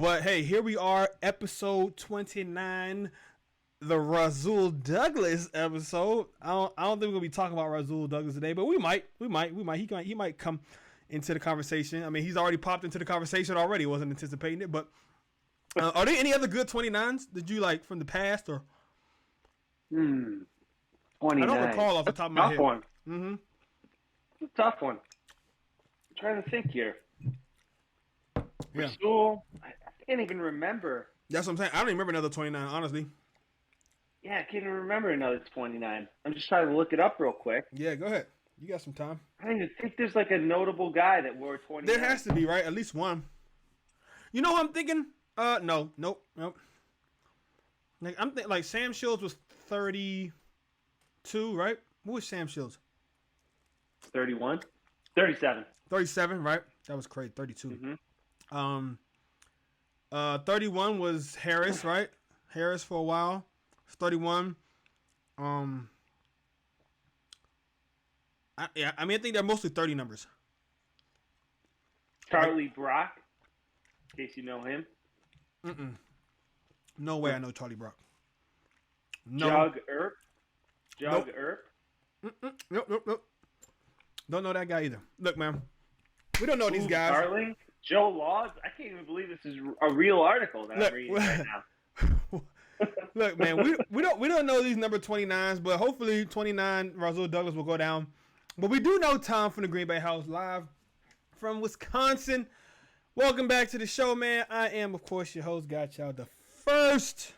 But hey, here we are, episode 29, the Rasul Douglas episode. I don't think we're gonna be talking about Rasul Douglas today, but we might. He might come into the conversation. I mean, he's already popped into the conversation already. Wasn't anticipating it, but are there any other good 29s that you like from the past or? 29. I don't recall off the top of my head. Tough one. Mm-hmm. It's a tough one. I'm trying to think here. Yeah. Rasul, I can't even remember. That's what I'm saying. I don't even remember another 29, honestly. Yeah, I can't even remember another 29. I'm just trying to look it up real quick. Yeah, go ahead. You got some time. I don't even think there's like a notable guy that wore 29. There has to be, right? At least one. You know what I'm thinking? Nope. Like I'm thinking, like Sam Shields was 32, right? What was Sam Shields? 31? 37. 37, right? That was crazy. 32. Mm-hmm. 31 was Harris, right? Harris for a while. 31. I think they're mostly 30 numbers. Charlie Brock, in case you know him. No way I know Charlie Brock. No. Jug Earp. Nope. Don't know that guy either. Look, man. We don't know these guys. Darling, Joe Laws. I can't even believe this is a real article that I'm reading right now. Look, man, we don't know these number 29s, but hopefully 29 Rasul Douglas will go down. But we do know Tom from the Green Bay House live from Wisconsin. Welcome back to the show, man. I am, of course, your host, Godchild the First.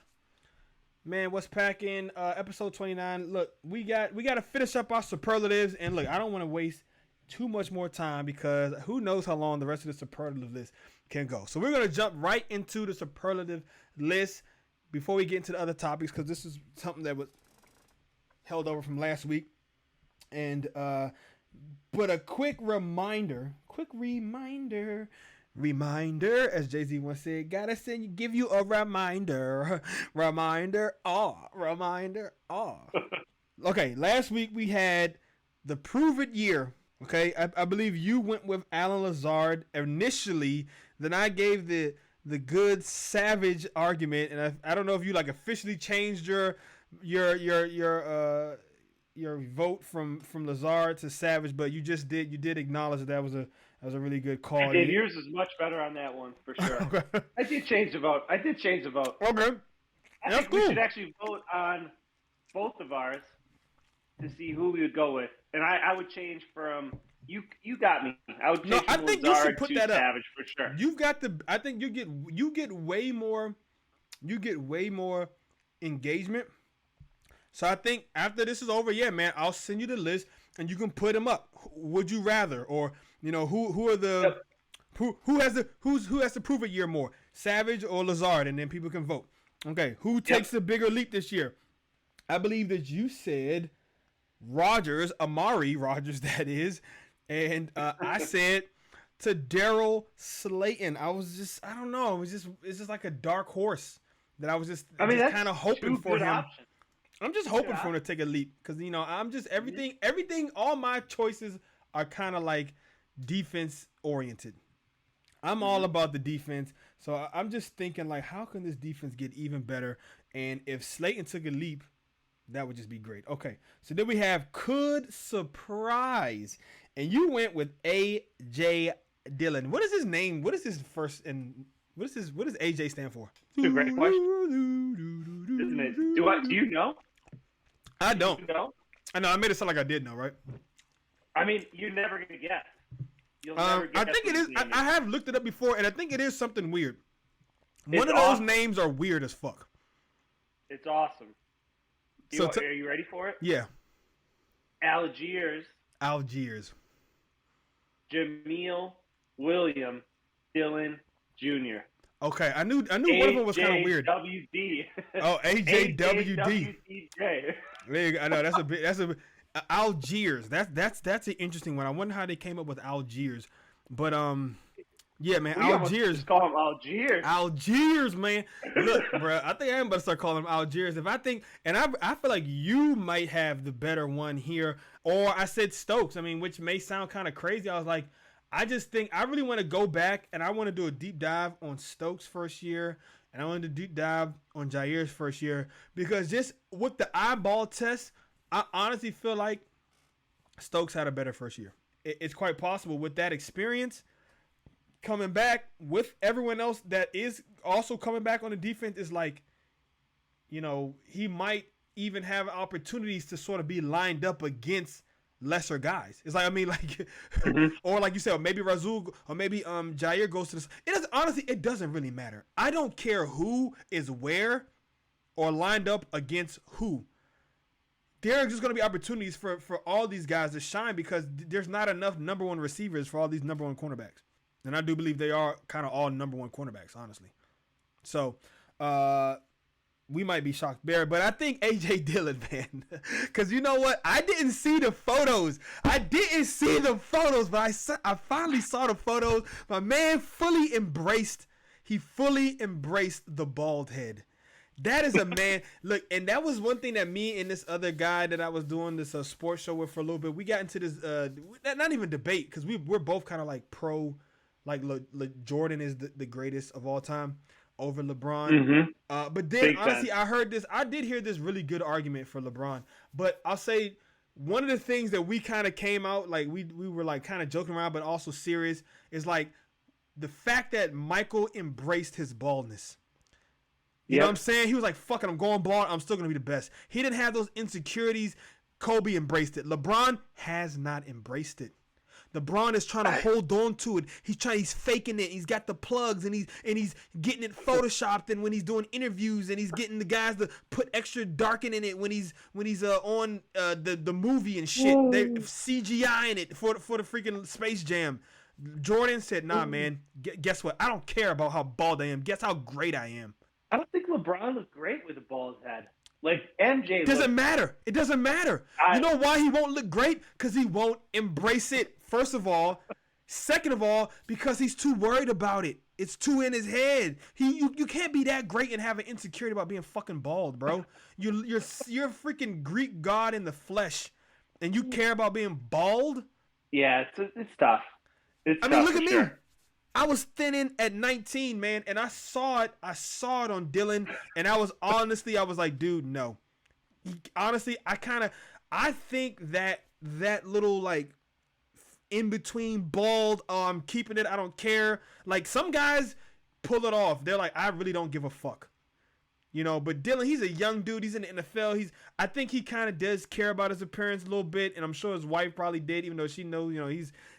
Man, what's packing? Episode 29. Look, we got to finish up our superlatives, and look, I don't want to waste too much more time because who knows how long the rest of the superlative list can go. So we're gonna jump right into the superlative list before we get into the other topics because this is something that was held over from last week. And but a quick reminder, as Jay-Z once said, gotta give you a reminder. Okay, last week we had the Prove It year. Okay, I believe you went with Alan Lazard initially. Then I gave the good Savage argument, and I don't know if you like officially changed your vote from Lazard to Savage, but you did acknowledge that was a really good call. I did. Yours is much better on that one for sure. Okay. I did change the vote. Okay, I think we should actually vote on both of ours to see who we would go with. And I would change from you got me. I would change from think Lazard you should put to that up. Savage for sure. You've got I think you get way more engagement. So I think after this is over, yeah, man, I'll send you the list and you can put them up. Would you rather, or who are the who has to prove a year more, Savage or Lazard, and then people can vote. Okay, who takes the bigger leap this year? I believe that you said Amari Rogers, that is, and I said to Daryl Slayton. I don't know. It's just like a dark horse that I was just kind of hoping for him. Options. I'm just hoping for him to take a leap because I'm just everything. All my choices are kind of like defense oriented. I'm all about the defense, so I'm just thinking like, how can this defense get even better? And if Slayton took a leap, that would just be great. Okay, so then we have could surprise, and you went with AJ Dillon. What is his name? What is his first and what does AJ stand for? It's a great question, isn't it? Do you know? I don't. You know? I know. I made it sound like I did know, right? I mean, you're never gonna guess. You'll never guess. I think it is. I have looked it up before, and I think it is something weird. One of awesome. those names are weird as fuck. It's awesome. Are you ready for it? Yeah. Algiers. Jameel William Dillon Jr. Okay, I knew one of them was kind of weird. AJWD. Oh, AJWD. AJWD. I know that's a Algiers. That's an interesting one. I wonder how they came up with Algiers. But yeah, man, Algiers. Just call him Algiers. Algiers, man. Look, bro, I think I am about to start calling him Algiers. If I think, and I feel like you might have the better one here. Or I said Stokes. I mean, which may sound kind of crazy. I was like, I just think I really want to go back and I want to do a deep dive on Stokes' first year, and I want to deep dive on Jair's first year, because just with the eyeball test, I honestly feel like Stokes had a better first year. It's quite possible with that experience coming back with everyone else that is also coming back on the defense. Is like, he might even have opportunities to sort of be lined up against lesser guys. It's like, or like you said, maybe Razul or maybe Jair goes to this. It doesn't really matter. I don't care who is where or lined up against who. There are just going to be opportunities for all these guys to shine, because there's not enough number one receivers for all these number one cornerbacks. And I do believe they are kind of all number one cornerbacks, honestly. So, we might be shocked there, but I think A.J. Dillon, man, because you know what? I didn't see the photos, but I finally saw the photos. My man fully embraced the bald head. That is a man. Look, and that was one thing that me and this other guy that I was doing this sports show with for a little bit, we got into this, not even debate, because we're both kind of like pro, like Jordan is the greatest of all time over LeBron. Mm-hmm. But then, honestly, I did hear this really good argument for LeBron. But I'll say one of the things that we kind of came out, like we were like kind of joking around, but also serious, is like the fact that Michael embraced his baldness. You know what I'm saying? He was like, fuck it, I'm going bald. I'm still going to be the best. He didn't have those insecurities. Kobe embraced it. LeBron has not embraced it. LeBron is trying to hold on to it. He's faking it. He's got the plugs, and he's getting it photoshopped, and when he's doing interviews, and he's getting the guys to put extra darken in it when he's on the movie and shit. They CGI in it for the freaking Space Jam. Jordan said, nah, man, guess what? I don't care about how bald I am. Guess how great I am. I don't think LeBron looked great with a bald head. Like MJ. Doesn't matter. It doesn't matter. You know why he won't look great? Because he won't embrace it. First of all. Second of all, because he's too worried about it. It's too in his head. You can't be that great and have an insecurity about being fucking bald, bro. You're a freaking Greek god in the flesh, and you care about being bald? Yeah, it's tough. Look at me. I was thinning at 19, man, and I saw it on Dylan, and I was like, dude, no. Honestly, I think that little, like, in between bald, I'm keeping it, I don't care. Like, some guys pull it off. They're like, I really don't give a fuck. But Dylan, he's a young dude. He's in the NFL. I think he kind of does care about his appearance a little bit, and I'm sure his wife probably did, even though she knows,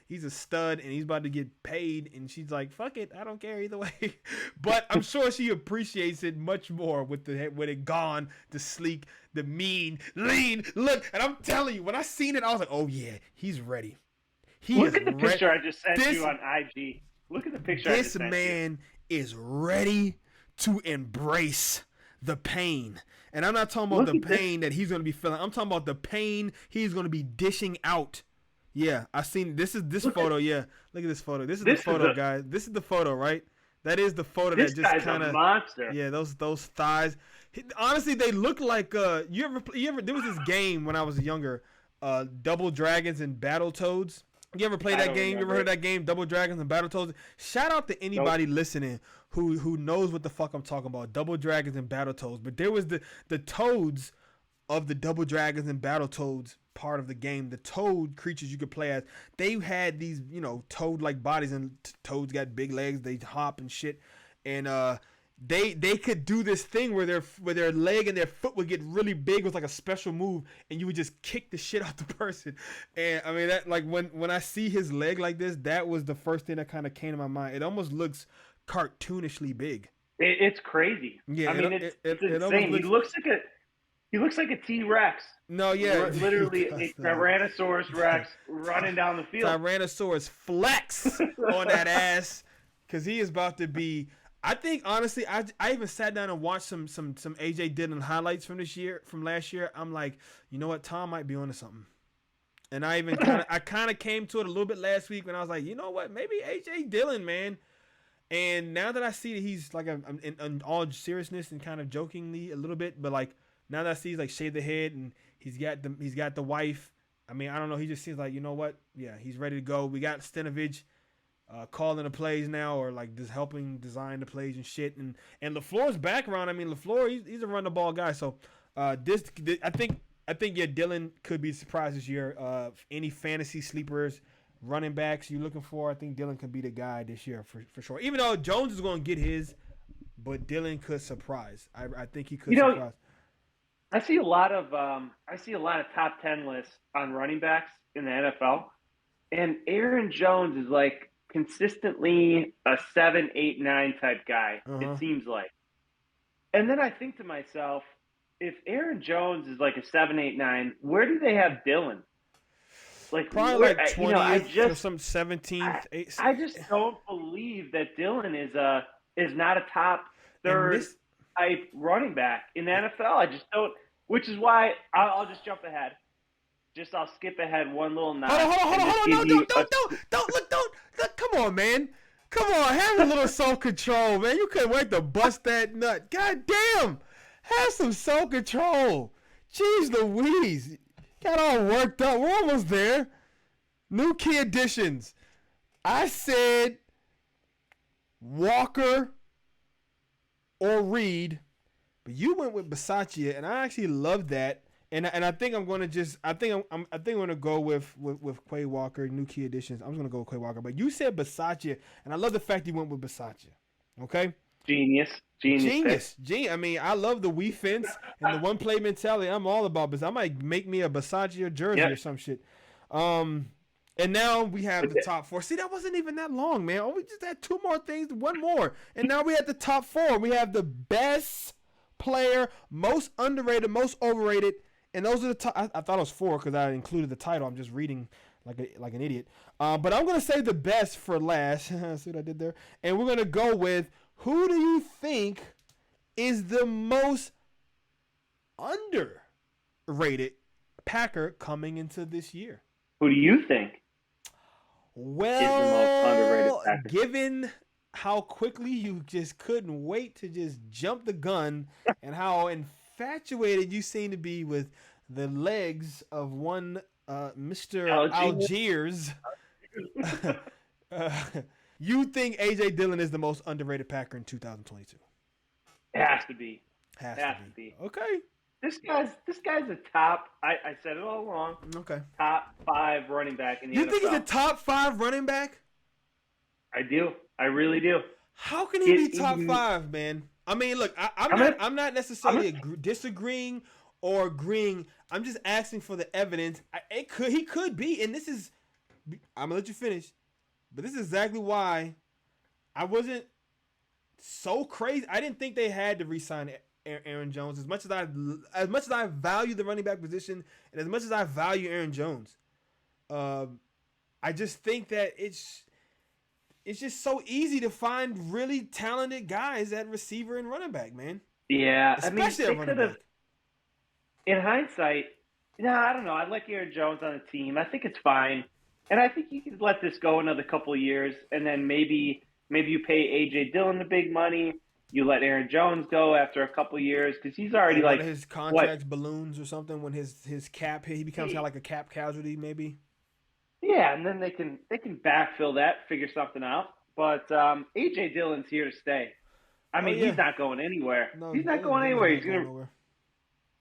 he's a stud and he's about to get paid, and she's like, fuck it, I don't care either way. But I'm sure she appreciates it much more with it gone, the sleek, the mean, lean look. And I'm telling you, when I seen it, I was like, oh yeah, he's ready. Look at the picture I just sent you on IG. Look at the picture I just sent you. This man is ready to embrace the pain. And I'm not talking about the pain that he's going to be feeling. I'm talking about the pain he's going to be dishing out. Yeah, I've seen this photo. Yeah, look at this photo. This is the photo, guys. This is the photo, right? That is the photo that just kind of monster. Yeah, those thighs. Honestly, they look like you ever there was this game when I was younger, Double Dragons and Battletoads. You ever played that game? You ever heard of that game, Double Dragons and Battletoads? Shout out to anybody listening who knows what the fuck I'm talking about, Double Dragons and Battletoads. But there was the toads of the Double Dragons and Battletoads part of the game. The toad creatures you could play as, they had these, toad-like bodies, and toads got big legs. They hop and shit, and they could do this thing where their leg and their foot would get really big with like a special move, and you would just kick the shit out the person. And I mean, that, like, when I see his leg like this, that was the first thing that kind of came to my mind. It almost looks cartoonishly big. It's crazy. Yeah, I mean, it's insane. He looks like a T-Rex. No, yeah. Literally a Tyrannosaurus Rex running down the field. Tyrannosaurus flex on that ass, because he is about to be. I think, honestly, I even sat down and watched some AJ Dillon highlights from last year. I'm like, you know what, Tom might be onto something. And I even kind of came to it a little bit last week when I was like, you know what, maybe AJ Dillon, man. And now that I see that he's like, in all seriousness and kind of jokingly a little bit, but like, now that I see he's like shaved the head and he's got the wife. I mean, I don't know. He just seems like, you know what? Yeah, he's ready to go. We got Stenovich. calling the plays now, or like just helping design the plays and shit. And LaFleur's background, I mean, LaFleur, he's a run the ball guy. So this I think yeah, Dylan could be surprised this year. Any fantasy sleepers, running backs you're looking for, I think Dylan could be the guy this year for sure. Even though Jones is going to get his, but Dylan could surprise. I think he could surprise. I see a lot of top 10 lists on running backs in the NFL, and Aaron Jones is like consistently a 7, 8, 9 type guy. It seems like. And then I think to myself, if Aaron Jones is like a 7, 8, 9, where do they have Dylan? Like probably like 20th or some 17th. I just don't believe that Dylan is not a top third type running back in the NFL. I just don't. Which is why I'll just jump ahead. I'll skip ahead one little notch. Hold on. Don't look. Come on, man. Come on, have a little self-control, man. You couldn't wait to bust that nut. God damn. Have some self-control. Jeez Louise. Got all worked up. We're almost there. New key additions. I said Walker or Reed, but you went with Bisaccia, and I actually love that. And I think I'm gonna I'm gonna go with Quay Walker, new key additions. I'm just gonna go with Quay Walker. But you said Bisaccia, and I love the fact you went with Bisaccia. Okay. Genius. I mean, I love the we fence and the one play mentality. I'm all about this. I might make me a Bisaccia jersey or some shit. And now we have the top 4. See, that wasn't even that long, man. Oh, we just had 2 more things, 1 more, and now we have the top 4. We have the best player, most underrated, most overrated. And those are the top. I thought it was 4 because I included the title. I'm just reading like an idiot. But I'm going to say the best for last. See what I did there? And we're going to go with, who do you think is the most underrated Packer coming into this year? Who do you think well, is the most underrated Packer? Given how quickly you just couldn't wait to just jump the gun and how infatuated you seem to be with the legs of one Mr. Algiers. You think A.J. Dillon is the most underrated Packer in 2022? It has to be. Has to be. Okay. This guy's a top. I said it all along. Okay. Top 5 running back in the NFL. You think he's a top 5 running back? I do. I really do. How can he be top 5, man? I mean, look, I'm not necessarily disagreeing or agreeing. I'm just asking for the evidence. He could be, and this is. I'm gonna let you finish, but this is exactly why I wasn't so crazy. I didn't think they had to re-sign Aaron Jones as much as I value the running back position and as much as I value Aaron Jones. I just think that it's just so easy to find really talented guys at receiver and running back, man. Yeah, especially at running back. In hindsight, I don't know. I like Aaron Jones on the team. I think it's fine, and I think you could let this go another couple of years, and then maybe you pay A.J. Dillon the big money. You let Aaron Jones go after a couple of years because he's already like his contract's balloons or something when his cap he becomes kind of like a cap casualty maybe. Yeah, and then they can backfill that, figure something out. But A.J. Dillon's here to stay. I mean, he's not going anywhere. No, he's not going anywhere.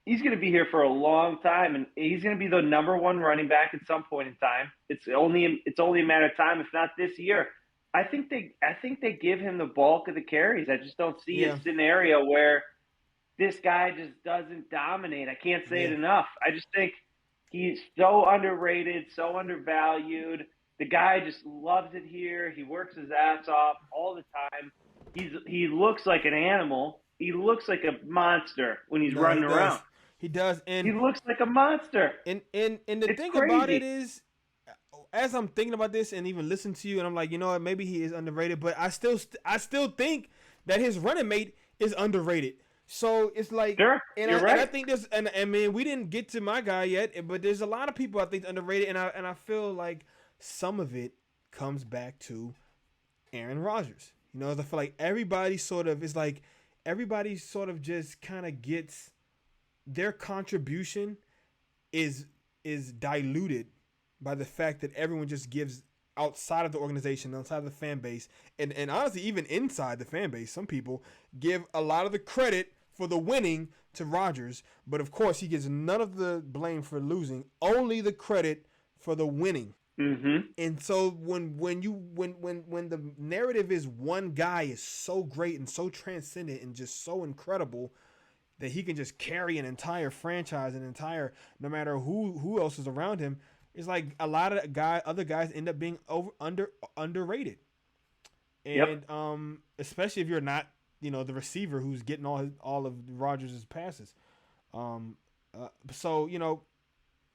He's gonna be here for a long time, and he's gonna be the number 1 running back at some point in time. It's only a matter of time, if not this year. I think they give him the bulk of the carries. I just don't see a scenario where this guy just doesn't dominate. I can't say it enough. I just think he's so underrated, so undervalued. The guy just loves it here. He works his ass off all the time. He looks like an animal. He looks like a monster when he's running around. He does, and he looks like a monster. And the thing about it is, as I'm thinking about this and even listening to you, and I'm like, you know what, maybe he is underrated, but I still think that his running mate is underrated. So it's like, sure, and I think there's, and man, we didn't get to my guy yet, but there's a lot of people I think underrated, and I feel like some of it comes back to Aaron Rodgers. You know, I feel like everybody sort of just kind of gets their contribution is diluted by the fact that everyone just gives outside of the organization, outside of the fan base, and honestly, even inside the fan base, some people give a lot of the credit for the winning to Rodgers, but of course, he gets none of the blame for losing, only the credit for the winning. Mm-hmm. And so when the narrative is one guy is so great and so transcendent and just so incredible that he can just carry an entire franchise, no matter who else is around him, it's like a lot of other guys end up being underrated. And especially if you're not, the receiver who's getting all of Rodgers' passes. So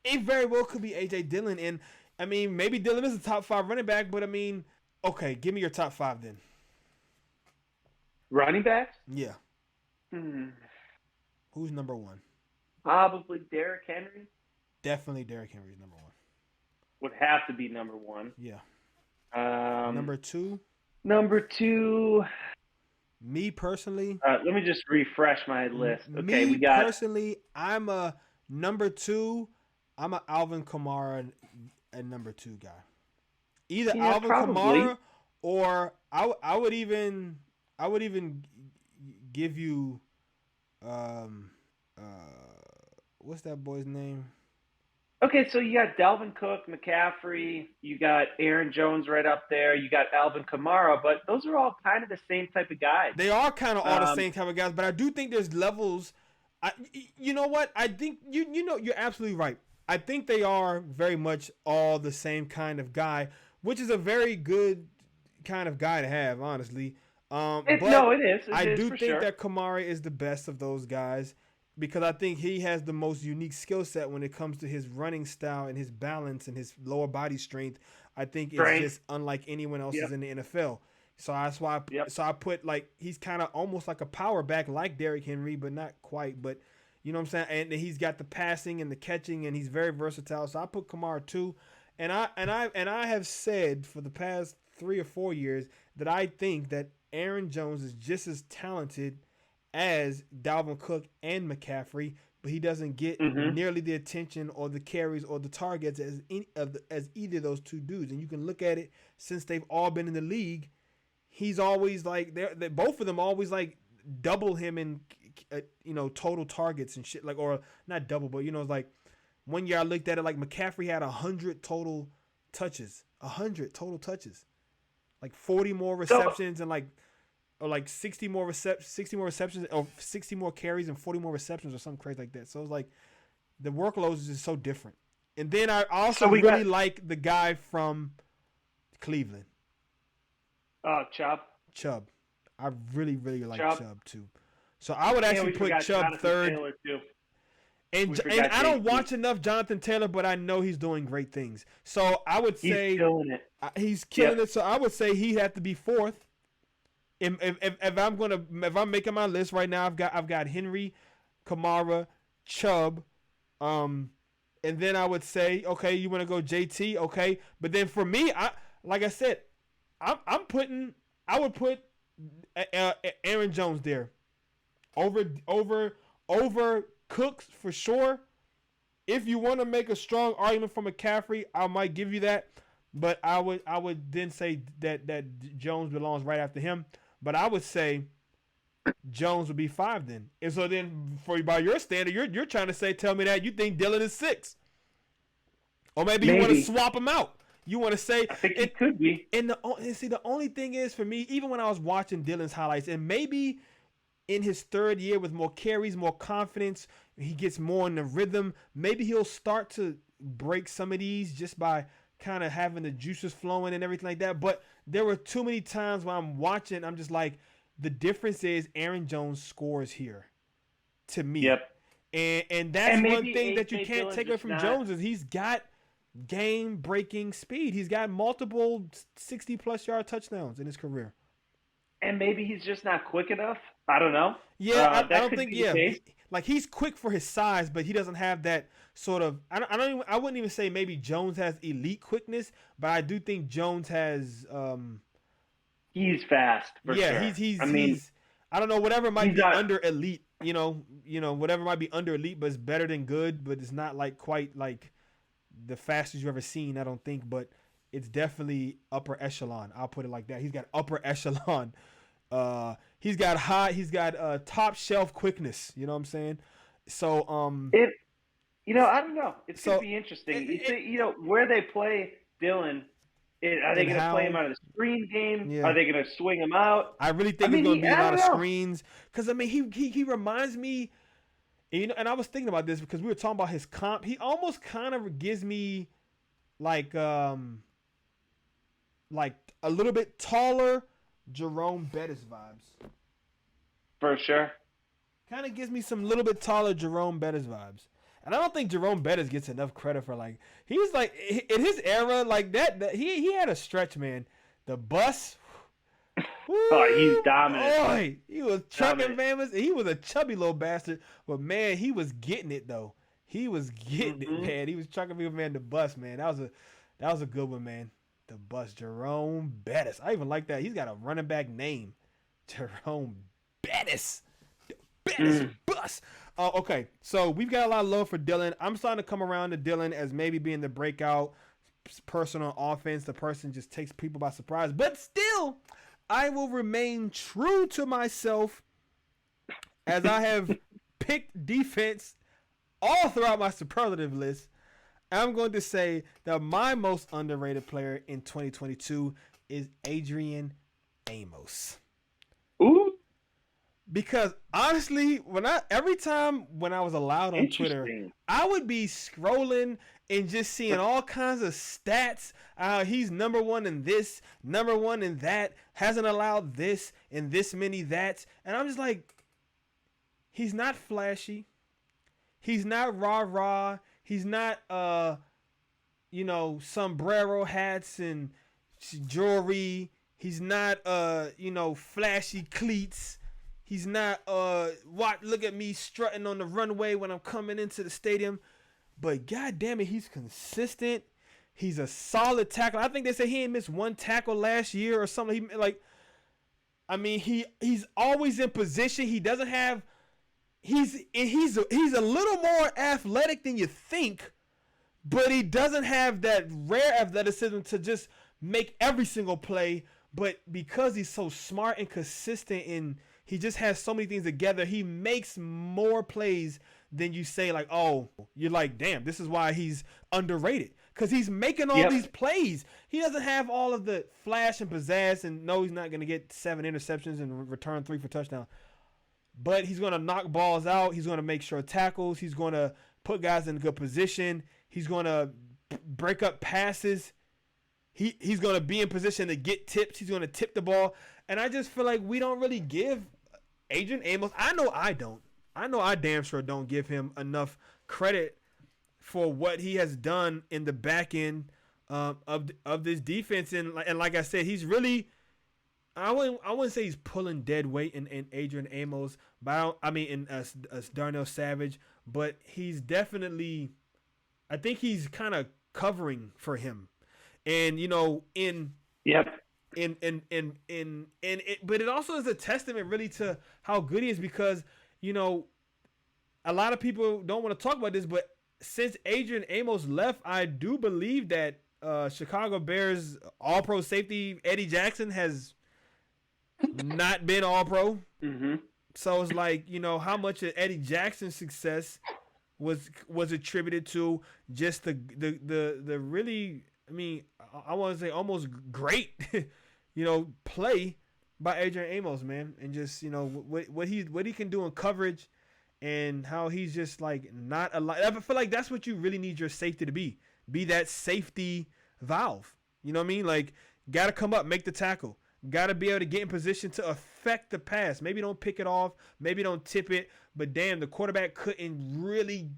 it very well could be AJ Dillon, and I mean maybe Dillon is a top 5 running back, but I mean, okay, give me your top 5 then. Running backs? Yeah. Who's number 1? Probably Derrick Henry. Definitely Derrick Henry is number 1. Would have to be number 1. Yeah. Number 2. Me personally. Let me just refresh my list. Okay, we got. Personally, I'm a number 2. I'm a Alvin Kamara and number 2 guy. Either Alvin Kamara or I would even give you what's that boy's name? Okay, so you got Dalvin Cook, McCaffrey, you got Aaron Jones right up there, you got Alvin Kamara, but those are all kind of the same type of guys. They are kind of all the same type of guys, but I do think there's levels. You know what? I think you're absolutely right. I think they are very much all the same kind of guy, which is a very good kind of guy to have, honestly. It is. I do think that Kamara is the best of those guys because I think he has the most unique skill set when it comes to his running style and his balance and his lower body strength. I think it's just unlike anyone else's in the NFL. So that's why I put like he's kind of almost like a power back like Derrick Henry, but not quite. But you know what I'm saying? And he's got the passing and the catching, and he's very versatile. So I put Kamara 2. And I have said for the past 3 or 4 years that I think that Aaron Jones is just as talented as Dalvin Cook and McCaffrey, but he doesn't get nearly the attention or the carries or the targets as either of those two dudes. And you can look at it since they've all been in the league. He's always like they both of them always like double him in total targets and shit, like, or not double, but it's like 1 year I looked at it like McCaffrey had 100 total touches, like 40 more receptions and like 60 more receptions or 60 more carries and 40 more receptions or something crazy like that. So it's like the workload is just so different. And then I also really like the guy from Cleveland. Chubb. I really, really like Chubb too. So I would actually put Chubb Jonathan 3rd. And I don't watch enough Jonathan Taylor, but I know he's doing great things. So I would say he's killing it. So I would say he'd have to be 4th. If I'm making my list right now, I've got Henry, Kamara, Chubb, and then I would say, okay, you want to go JT, okay, but then for me, I would put Aaron Jones there over Cooks for sure. If you want to make a strong argument for McCaffrey, I might give you that, but I would then say that Jones belongs right after him. But I would say Jones would be 5 then. And so then, by your standard, you're trying to tell me that you think Dillon is 6, or maybe you want to swap him out. You want to say I think it could be. And the only thing is for me, even when I was watching Dillon's highlights, and maybe in his 3rd year with more carries, more confidence, he gets more in the rhythm. Maybe he'll start to break some of these just by kind of having the juices flowing and everything like that. But there were too many times when I'm watching, I'm just like, the difference is Aaron Jones scores here to me. Yep. And that's one thing that you can't take away from Jones is he's got game-breaking speed. He's got multiple 60-plus yard touchdowns in his career. And maybe he's just not quick enough. I don't know. Yeah, I don't think. Yeah, like he's quick for his size, but he doesn't have that sort of. I wouldn't even say maybe Jones has elite quickness, but I do think Jones has. He's fast. For sure. He's. I don't know. Whatever might be under elite. Whatever might be under elite, but it's better than good. But it's not like quite like the fastest you've ever seen. I don't think, but it's definitely upper echelon. I'll put it like that. He's got upper echelon. He's got top shelf quickness. You know what I'm saying? So I don't know. It's gonna be interesting. You see, where they play Dylan. Are they going to play him out of the screen game? Yeah. Are they going to swing him out? I really think it's going to be a lot of screens. Because, I mean, he reminds me, and I was thinking about this because we were talking about his comp. He almost kind of gives me like a little bit taller Jerome Bettis vibes. For sure. Kind of gives me some little bit taller Jerome Bettis vibes. And I don't think Jerome Bettis gets enough credit for he was like in his era like that he had a stretch, man. The bus. Oh, he's dominant. Boy, he was chucking famous. He was a chubby little bastard, but man, he was getting it though. He was getting it, man. He was chucking people, man. The bus, man. That was a good one, man. The bus, Jerome Bettis. I even like that. He's got a running back name, Jerome Bettis. The Bettis bus. Okay, so we've got a lot of love for Dylan. I'm starting to come around to Dylan as maybe being the breakout person on offense. The person just takes people by surprise. But still, I will remain true to myself as I have picked defense all throughout my superlative list. I'm going to say that my most underrated player in 2022 is Adrian Amos. Ooh. Because honestly, every time when I was allowed on Twitter, I would be scrolling and just seeing all kinds of stats. He's number one in this, number one in that, hasn't allowed this and this many that's. And I'm just like, he's not flashy. He's not rah-rah. He's not, sombrero hats and jewelry. He's not, flashy cleats. He's not, look at me strutting on the runway when I'm coming into the stadium. But God damn it, he's consistent. He's a solid tackle. I think they said he ain't missed one tackle last year or something. He's always in position. He doesn't have, he's a little more athletic than you think, but he doesn't have that rare athleticism to just make every single play. But because he's so smart and consistent and he just has so many things together, he makes more plays than you say, like, oh, you're like, damn, this is why he's underrated. Because he's making all these plays. He doesn't have all of the flash and pizzazz, and no, he's not going to get 7 interceptions and return 3 for touchdown. But he's going to knock balls out. He's going to make sure tackles. He's going to put guys in a good position. He's going to break up passes. He's going to be in position to get tips. He's going to tip the ball. And I just feel like we don't really give Adrian Amos, I know I damn sure don't give him enough credit for what he has done in the back end of this defense. And like I said, he's really, I wouldn't say he's pulling dead weight in Adrian Amos, but in Darnell Savage, but he's definitely, I think he's kind of covering for him. And, but it also is a testament really to how good he is because, a lot of people don't want to talk about this, but since Adrian Amos left, I do believe that Chicago Bears all-pro safety Eddie Jackson has not been all-pro. Mm-hmm. So it's like, how much of Eddie Jackson's success was attributed to just the really, I want to say almost great, play by Adrian Amos, man. And just, what he can do in coverage and how he's just like not a lot. I feel like that's what you really need your safety to be that safety valve. You know what I mean? Like, got to come up, make the tackle. Got to be able to get in position to affect the pass. Maybe don't pick it off. Maybe don't tip it. But damn, the quarterback couldn't really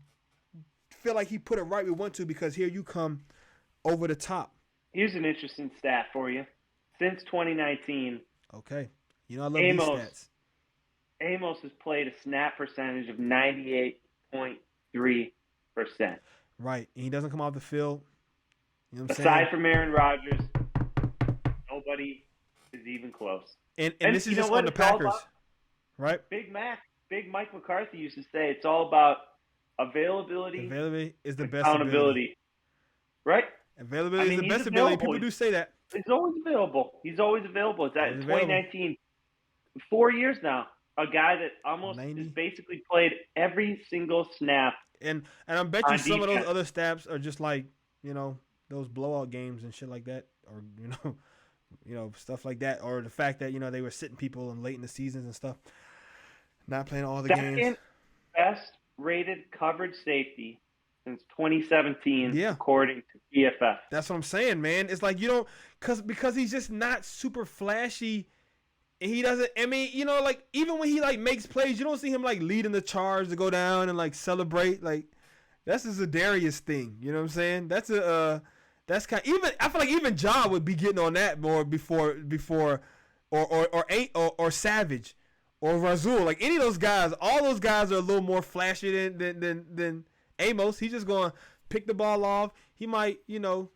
feel like he put it right we want to because here you come over the top. Here's an interesting stat for you. Since 2019. Okay. I love these stats. Amos has played a snap percentage of 98.3%. Right. And he doesn't come off the field. You know what I'm Aside saying? from Aaron Rodgers, nobody is even close. And this is just on the Packers, right? Big Mike McCarthy used to say it's all about availability. Availability is the best accountability. Right? Availability is the best ability. People do say that. He's always available. It's that 2019, 4 years now. A guy that almost has basically played every single snap. And I bet you some of those other stats are just like, those blowout games and shit like that, or stuff like that, or the fact that they were sitting people late in the seasons and stuff, not playing all the games. Best rated coverage safety since 2017, according to PFF. That's what I'm saying, man. It's like because he's just not super flashy. And he doesn't. I mean, like even when he makes plays, you don't see him leading the charge to go down and celebrate. That's a Zadarius thing. You know what I'm saying? That's kind. Even I feel like even Ja would be getting on that more before or Savage or Razul. Like any of those guys, all those guys are a little more flashy than Amos. He's just going to pick the ball off. He might do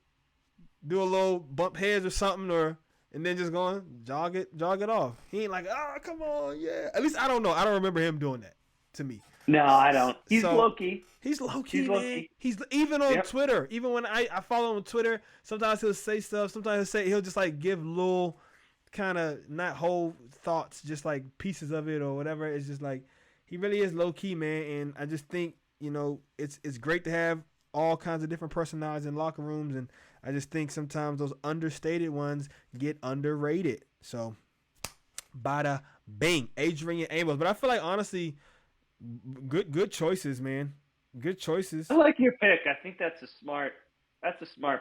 a little bump heads or something and then just going jog it off. He ain't like, come on, yeah. At least I don't know. I don't remember him doing that to me. No, I don't. He's low key. He's low key, man. He's even on Twitter. Even when I follow him on Twitter, sometimes he'll say stuff. Sometimes he'll just give little kind of not whole thoughts, just pieces of it or whatever. It's just he really is low key, man. And I just think it's great to have all kinds of different personalities in locker rooms, and I just think sometimes those understated ones get underrated. So, bada bing, Adrian Amos. But I feel like honestly, good choices, man. Good choices. I like your pick. I think that's a smart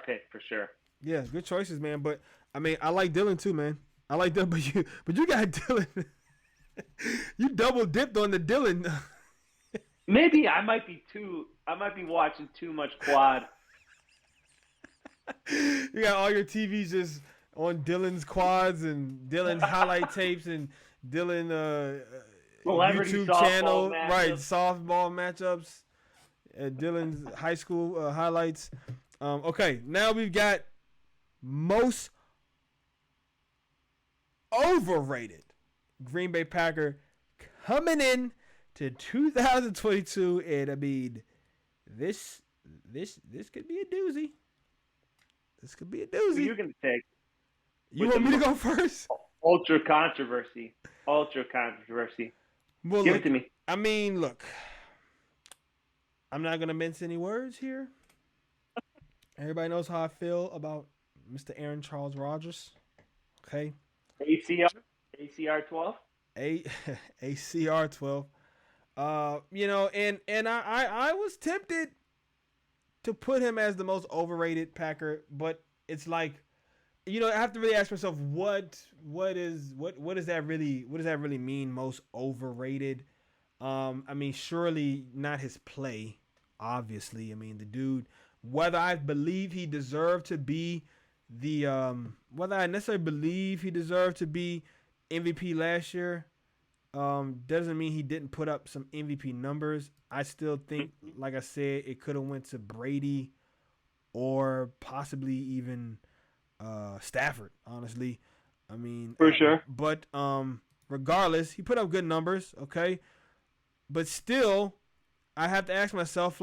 pick for sure. Yeah, good choices, man. But I mean, I like Dylan too, man. I like Dylan, but you got Dylan. You double dipped on the Dylan. Maybe I might be watching too much quad. You got all your TVs just on Dylan's quads and Dylan highlight tapes and Dylan YouTube channel, matchups. Right? Softball matchups, Dylan's high school highlights. Okay, now we've got most overrated Green Bay Packer coming in to 2022, and I mean, this could be a doozy. This could be a doozy. Who you're gonna take? You want me to go first? Ultra controversy. Well, Give it to me. I mean, look. I'm not gonna mince any words here. Everybody knows how I feel about Mr. Aaron Charles Rodgers. Okay. ACR 12. ACR 12. And I was tempted to put him as the most overrated Packer, but it's I have to really ask myself what does that really mean, most overrated? I mean, surely not his play, obviously. I mean, the dude, whether I believe he deserved to be whether I necessarily believe he deserved to be MVP last year, doesn't mean he didn't put up some MVP numbers. I still think, like I said, it could have went to Brady or possibly even Stafford, honestly. I mean, for sure. But regardless, he put up good numbers, okay? But still, I have to ask myself,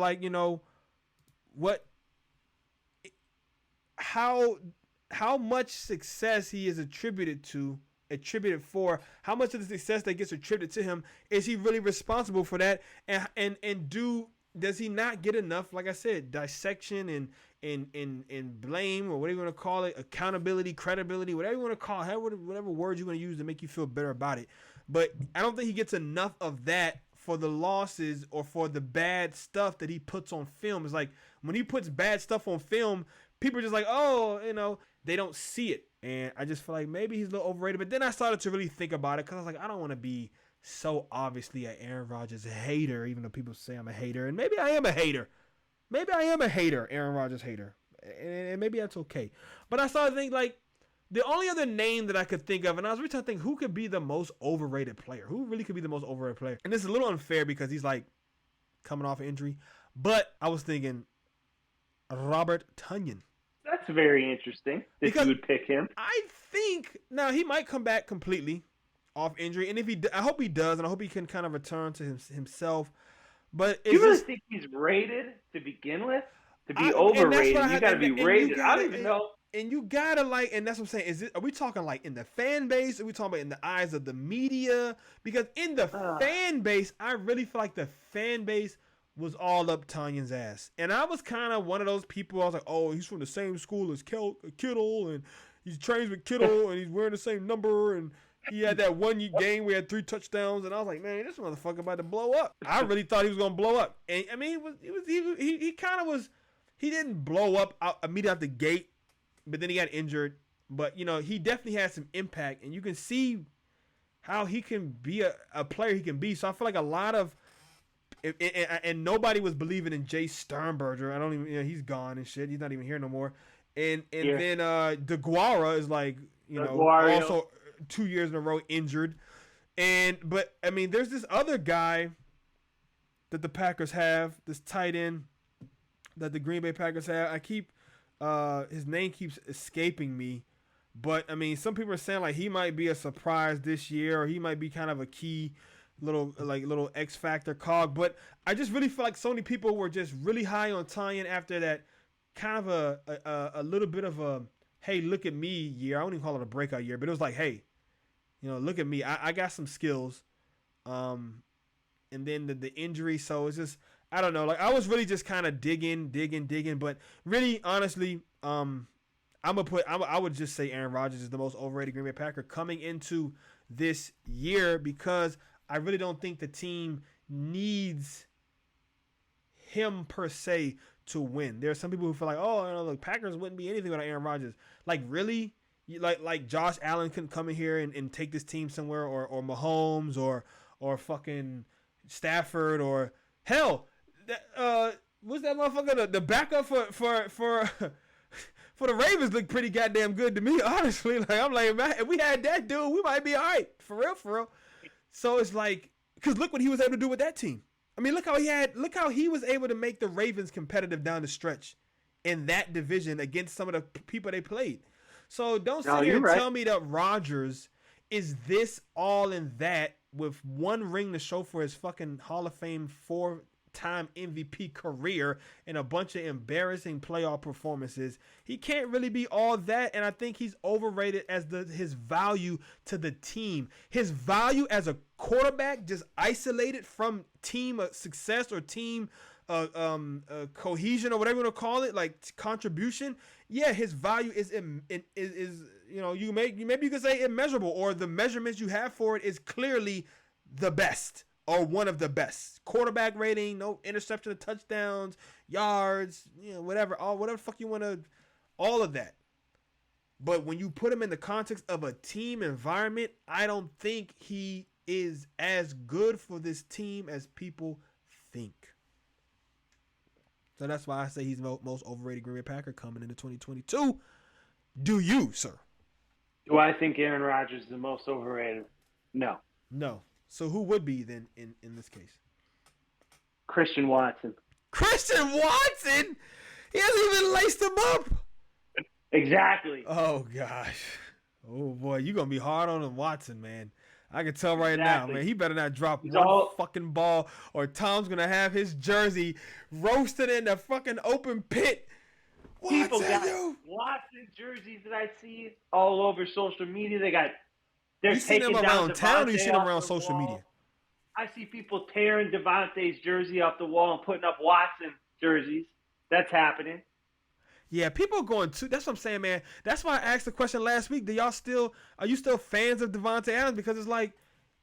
how much success he is attributed for, how much of the success that gets attributed to him, is he really responsible for that? And does he not get enough, like I said, dissection and blame, or whatever you want to call it, accountability, credibility, whatever you want to call it, whatever words you want to use to make you feel better about it. But I don't think he gets enough of that for the losses or for the bad stuff that he puts on film. It's like when he puts bad stuff on film, people are just like, they don't see it. And I just feel like maybe he's a little overrated. But then I started to really think about it because I was like, I don't want to be so obviously an Aaron Rodgers hater, even though people say I'm a hater. And maybe I am a hater. Aaron Rodgers hater. And maybe that's okay. But I started to think, the only other name that I could think of, and I was really trying to think who could be the most overrated player. Who really could be the most overrated player? And this is a little unfair because he's coming off an injury. But I was thinking Robert Tonyan. That's very interesting that you would pick him. I think now he might come back completely off injury, and I hope he does, and I hope he can kind of return to himself. But you really think he's rated to begin with To be overrated, you got to be rated. I don't even know. And you gotta and that's what I'm saying. Are we talking like in the fan base? Are we talking about in the eyes of the media? Because in the fan base, I really feel like the fan base was all up Tanyan's ass. And I was kind of one of those people. I was like, oh, he's from the same school as Kittle, and he trains with Kittle, and he's wearing the same number, and he had that one game where he had 3 touchdowns, and I was like, man, this motherfucker about to blow up. I really thought he was gonna blow up, and I mean, he kind of was. He didn't blow up immediately out the gate, but then he got injured. But he definitely had some impact, and you can see how he can be a player he can be. So I feel like a lot of, and nobody was believing in Jay Sternberger. I don't even, he's gone and shit. He's not even here no more. And then DeGuara is like, also 2 years in a row injured. But I mean, there's this other guy that the Packers have, this tight end that the Green Bay Packers have. His name keeps escaping me, but I mean, some people are saying like he might be a surprise this year, or he might be kind of a key little X factor cog. But I just really feel like so many people were just really high on Tanyan after that kind of a little bit of a hey, look at me year. I don't even call it a breakout year, but it was like, hey, look at me. I got some skills. And then the injury, so it's just, I don't know. Like, I was really just kind of digging. But really, honestly, I would just say Aaron Rodgers is the most overrated Green Bay Packer coming into this year, because I really don't think the team needs him per se to win. There are some people who feel like, oh, the Packers wouldn't be anything without Aaron Rodgers. Like, really? Like Josh Allen couldn't come in here and take this team somewhere, or Mahomes, or fucking Stafford, or hell, what's that motherfucker? The backup for the Ravens looked pretty goddamn good to me, honestly. Like, I'm like, man, if we had that dude, we might be all right, for real. So it's like, because look what he was able to do with that team. I mean, look how he was able to make the Ravens competitive down the stretch in that division against some of the people they played. So don't sit here and tell me that Rodgers is this all in that with one ring to show for his fucking Hall of Fame 4-time MVP career and a bunch of embarrassing playoff performances. He can't really be all that, and I think he's overrated as his value to the team. His value as a quarterback, just isolated from team success or team cohesion or whatever you want to call it, like contribution. Yeah, his value is maybe you could say immeasurable, or the measurements you have for it is clearly the best or one of the best. Quarterback rating, no interception, touchdowns, yards, whatever the fuck you want to, all of that. But when you put him in the context of a team environment, I don't think he is as good for this team as people think. So that's why I say he's the most overrated Green Bay Packer coming into 2022. Do you, sir? Do I think Aaron Rodgers is the most overrated? No. So who would be then in this case? Christian Watson. Christian Watson? He hasn't even laced him up. Exactly. Oh, gosh. Oh, boy. You're going to be hard on Watson, man. I can tell right now, man. He better not drop fucking ball, or Tom's going to have his jersey roasted in the fucking open pit. People got Watson jerseys that I see all over social media. They're taking down around town, or you see them around social media? I see people tearing Devontae's jersey off the wall and putting up Watson jerseys. That's happening. Yeah, people are going to. That's what I'm saying, man. That's why I asked the question last week. Are you still fans of Devontae Adams? Because it's like,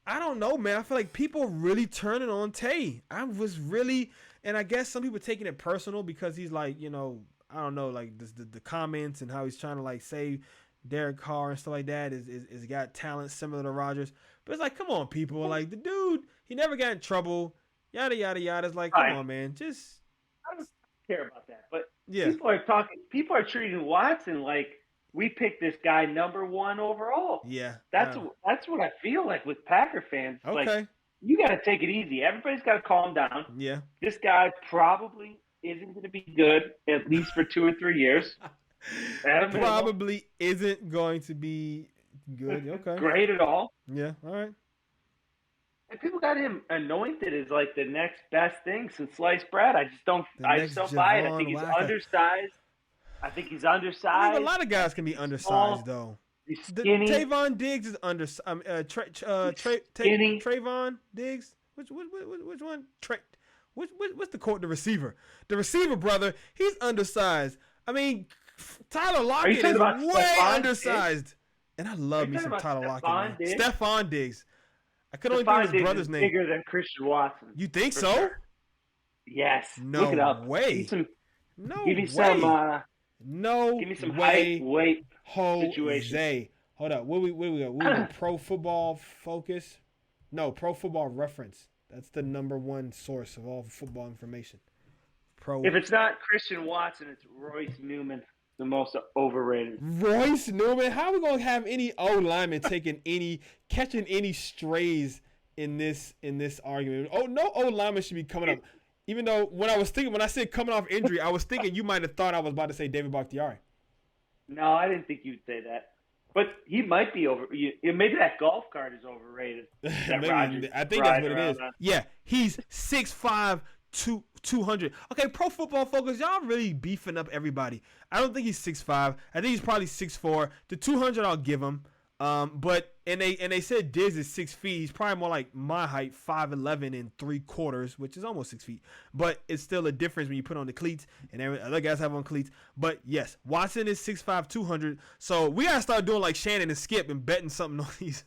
I don't know, man. I feel like people are really turning on Tay. I was really, and I guess some people taking it personal because he's like, I don't know, like the comments and how he's trying to like say Derek Carr and stuff like that is got talent similar to Rodgers. But it's like, come on, people. Like, the dude, he never got in trouble. Yada, yada, yada. It's like, come on, man. I don't care about that. But yeah, people are treating Watson like we picked this guy number 1 overall. Yeah. That's what I feel like with Packer fans. Okay. Like, you got to take it easy. Everybody's got to calm down. Yeah. This guy probably isn't going to be good, at least for 2 or 3 years. Probably isn't going to be good. Okay. Great at all. Yeah. All right. And people got him anointed as like the next best thing since sliced bread. I just don't buy it. I think he's undersized. I mean, a lot of guys can be undersized though. He's skinny. Tavon Diggs is undersized. Skinny. Trayvon Diggs. Which one? What's the receiver? The receiver, brother. He's undersized. I mean, Tyler Lockett is way undersized. And I love me some Tyler Lockett. Stephon Diggs. I could only think of his brother's name. Bigger than Christian Watson. You think so? Sure. Yes. No Look it up. way. Give me some height, weight situation. Hold up. Where we go? We go Pro Football Focus. No, Pro Football Reference. That's the #1 source of all football information. If it's not Christian Watson, it's Royce Newman, the most overrated. Royce Newman? How are we gonna have any O lineman catching any strays in this argument? Oh, no O lineman should be coming up. Even though when I said coming off injury, I was thinking you might have thought I was about to say David Bakhtiari. No, I didn't think you'd say that. But he might be maybe that golf cart is overrated. I think that's what it is. Yeah, he's 6'5", 200. Okay, Pro Football Focus, y'all really beefing up everybody. I don't think he's 6'5". I think he's probably 6'4". The 200 I'll give him. But they said Diggs is 6 feet. He's probably more like my height, 5'11" 3/4, which is almost 6 feet. But it's still a difference when you put on the cleats, and other guys have on cleats. But yes, Watson is 6'5", 200. So we gotta start doing like Shannon and Skip and betting something on these,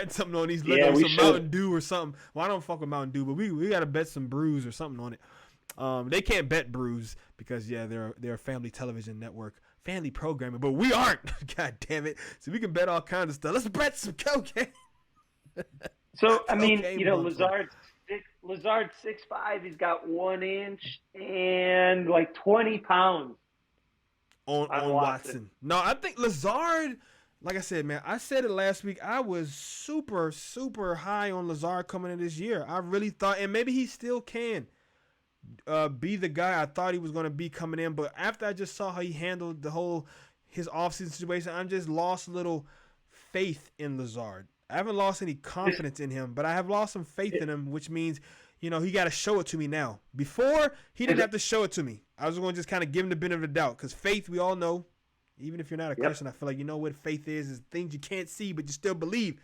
some Mountain Dew or something. Well, I don't fuck with Mountain Dew, but we gotta bet some brews or something on it. They can't bet brews because they're a family television network. Family programming, but we aren't. God damn it! So we can bet all kinds of stuff. Let's bet some cocaine. So I mean, Lazard's 6'5". He's got 1 inch and like 20 pounds on Watson. No, I think Lazard. Like I said, man, I said it last week. I was super, super high on Lazard coming in this year. I really thought, and maybe he still can be the guy I thought he was going to be coming in. But after I just saw how he handled his offseason situation, I just lost a little faith in Lazard. I haven't lost any confidence in him, but I have lost some faith in him, which means, he got to show it to me now. Before, he didn't have to show it to me. I was going to just kind of give him the benefit of the doubt, because faith, we all know, even if you're not a Christian, I feel like you know what faith is things you can't see, but you still believe.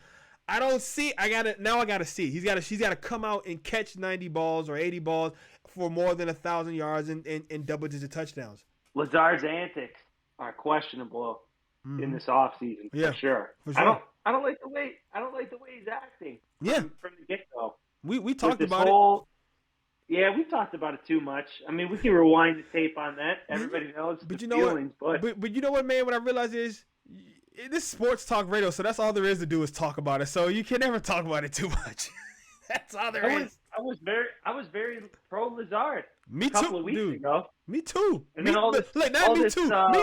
I don't see. I gotta see. She's got to come out and catch 90 balls or 80 balls for more than 1,000 yards and double-digit touchdowns. Lazard's antics are questionable in this offseason, for sure. I don't like the way he's acting. Yeah, from the get-go. We talked about it. Yeah, we talked about it too much. I mean, we can rewind the tape on that. Everybody knows but the feelings. But you know what, man? What I realize is, this sports talk radio, so that's all there is to do is talk about it. So you can never talk about it too much. That's all there is. I was very pro Lazard. Me too, a couple of weeks ago. Me too. And then all this, me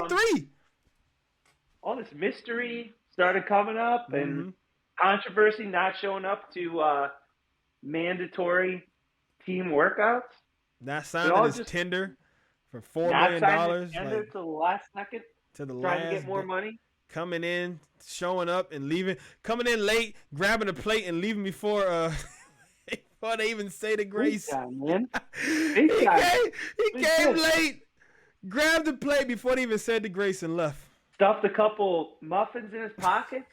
three. All this mystery started coming up, and controversy not showing up to mandatory team workouts. Not signing his tender for $4 million. Not signing his tender to the last second. Trying to get more money. Coming in, showing up, and leaving. Coming in late, grabbing a plate, and leaving before they even say the grace. Man. He came late, grabbed the plate before they even said the grace, and left. Stuffed a couple muffins in his pockets.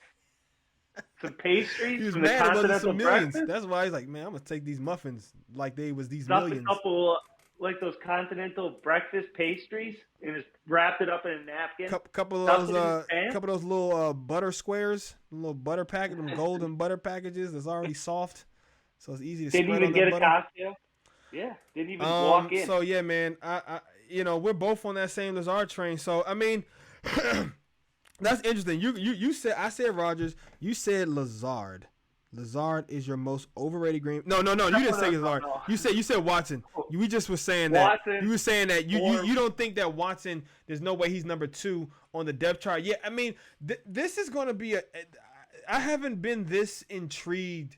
Some pastries. He was from mad the it wasn't some millions. breakfast. That's why he's like, man, I'm gonna take these muffins like they was these Stuffed millions. A couple like those continental breakfast pastries and just wrapped it up in a napkin. Couple of those little butter squares, little butter packet, them golden butter packages that's already soft, so it's easy to spread on the butter. Didn't even get a cocktail. Yeah, didn't even walk in. So yeah, man, I we're both on that same Lazard train. So I mean, that's interesting. You said, I said Rodgers. You said Lazard. Lazard is your most overrated green. No. You didn't say Lazard. No. You said Watson. We just were saying that. You were saying that you don't think that Watson. There's no way he's number 2 on the depth chart. Yeah, I mean, this is going to be I haven't been this intrigued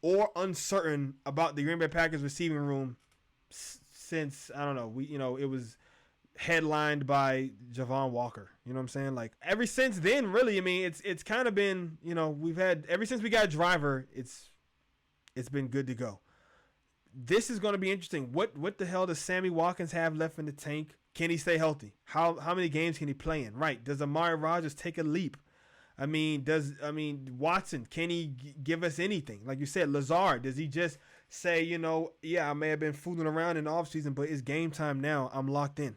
or uncertain about the Green Bay Packers receiving room since, I don't know. It was headlined by Javon Walker. You know what I'm saying? Like, ever since then, really, I mean, it's kind of been, we've had, ever since we got Driver, it's It's been good to go. This is going to be interesting. What the hell does Sammy Watkins have left in the tank? Can he stay healthy? How many games can he play in? Right. Does Amari Rodgers take a leap? Watson, can he give us anything? Like you said, Lazard, does he just say, I may have been fooling around in the offseason, but it's game time now. I'm locked in.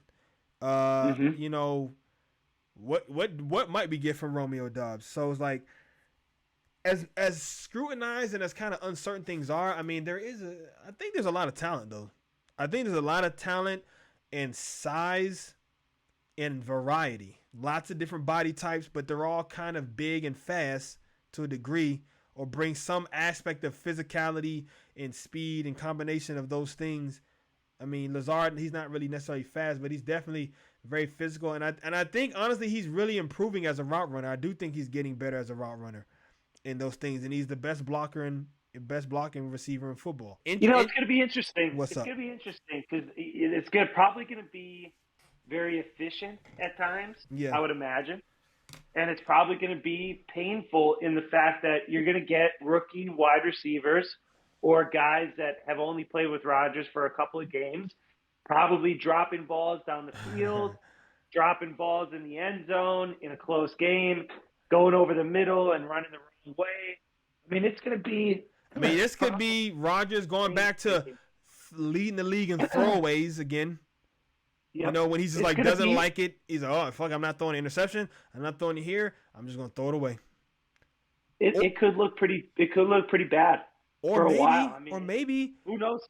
What might be good from Romeo Doubs? So it's like, as scrutinized and as kind of uncertain things are, I think there's a lot of talent though. I think there's a lot of talent and size and variety. Lots of different body types, but they're all kind of big and fast to a degree, or bring some aspect of physicality and speed and combination of those things. I mean, Lazard, he's not really necessarily fast, but he's definitely very physical. And I think, honestly, he's really improving as a route runner. I do think he's getting better as a route runner in those things. And he's the best blocking receiver in football. It's going to be interesting. What's up? It's going to be interesting because it's probably going to be very efficient at times, I would imagine. And it's probably going to be painful in the fact that you're going to get rookie wide receivers or guys that have only played with Rodgers for a couple of games, probably dropping balls down the field, dropping balls in the end zone in a close game, going over the middle and running the wrong way. I mean, it's going to be... this could be Rodgers going back to leading the league in throwaways again. Yep. When he's just doesn't like it, he's like, oh, fuck, I'm not throwing an interception. I'm not throwing it here. I'm just going to throw it away. It could look pretty bad for a while. Or maybe, who knows?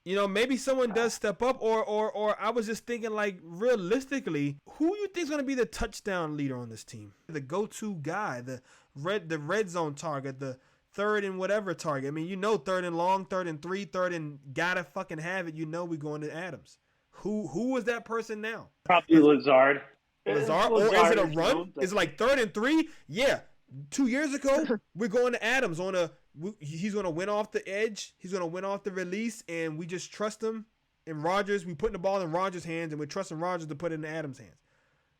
Maybe someone does step up, or I was just thinking, like, realistically, who you think is going to be the touchdown leader on this team? The go-to guy, the red zone target, the third and whatever target. I mean, third and long, third and 3, third and gotta fucking have it. We're going to Adams. Who was that person now? Probably Lazard. Lazard? Or is it a run? Is it like 3rd and 3? Yeah. 2 years ago, we're going to Adams he's going to win off the edge. He's going to win off the release, and we just trust him. And Rodgers, we putting the ball in Rodgers' hands, and we're trusting Rodgers to put it in Adams' hands.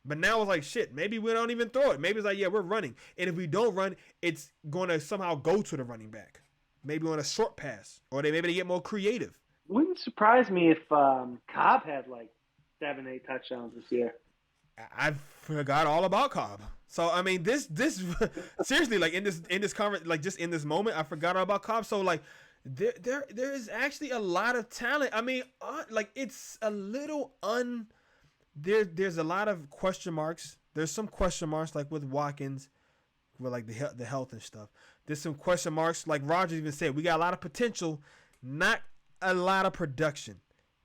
But now it's like, shit, maybe we don't even throw it. Maybe it's like, yeah, we're running. And if we don't run, it's going to somehow go to the running back. Maybe on a short pass. Or maybe they get more creative. Wouldn't surprise me if Cobb had like 7-8 touchdowns this year. I forgot all about Cobb. So I mean, this seriously, like in this conference, like just in this moment, I forgot all about Cobb. So like, there is actually a lot of talent. I mean, like it's a little There's a lot of question marks. There's some question marks like with Watkins, with like the health and stuff. There's some question marks like Rodgers even said. We got a lot of potential, not a lot of production.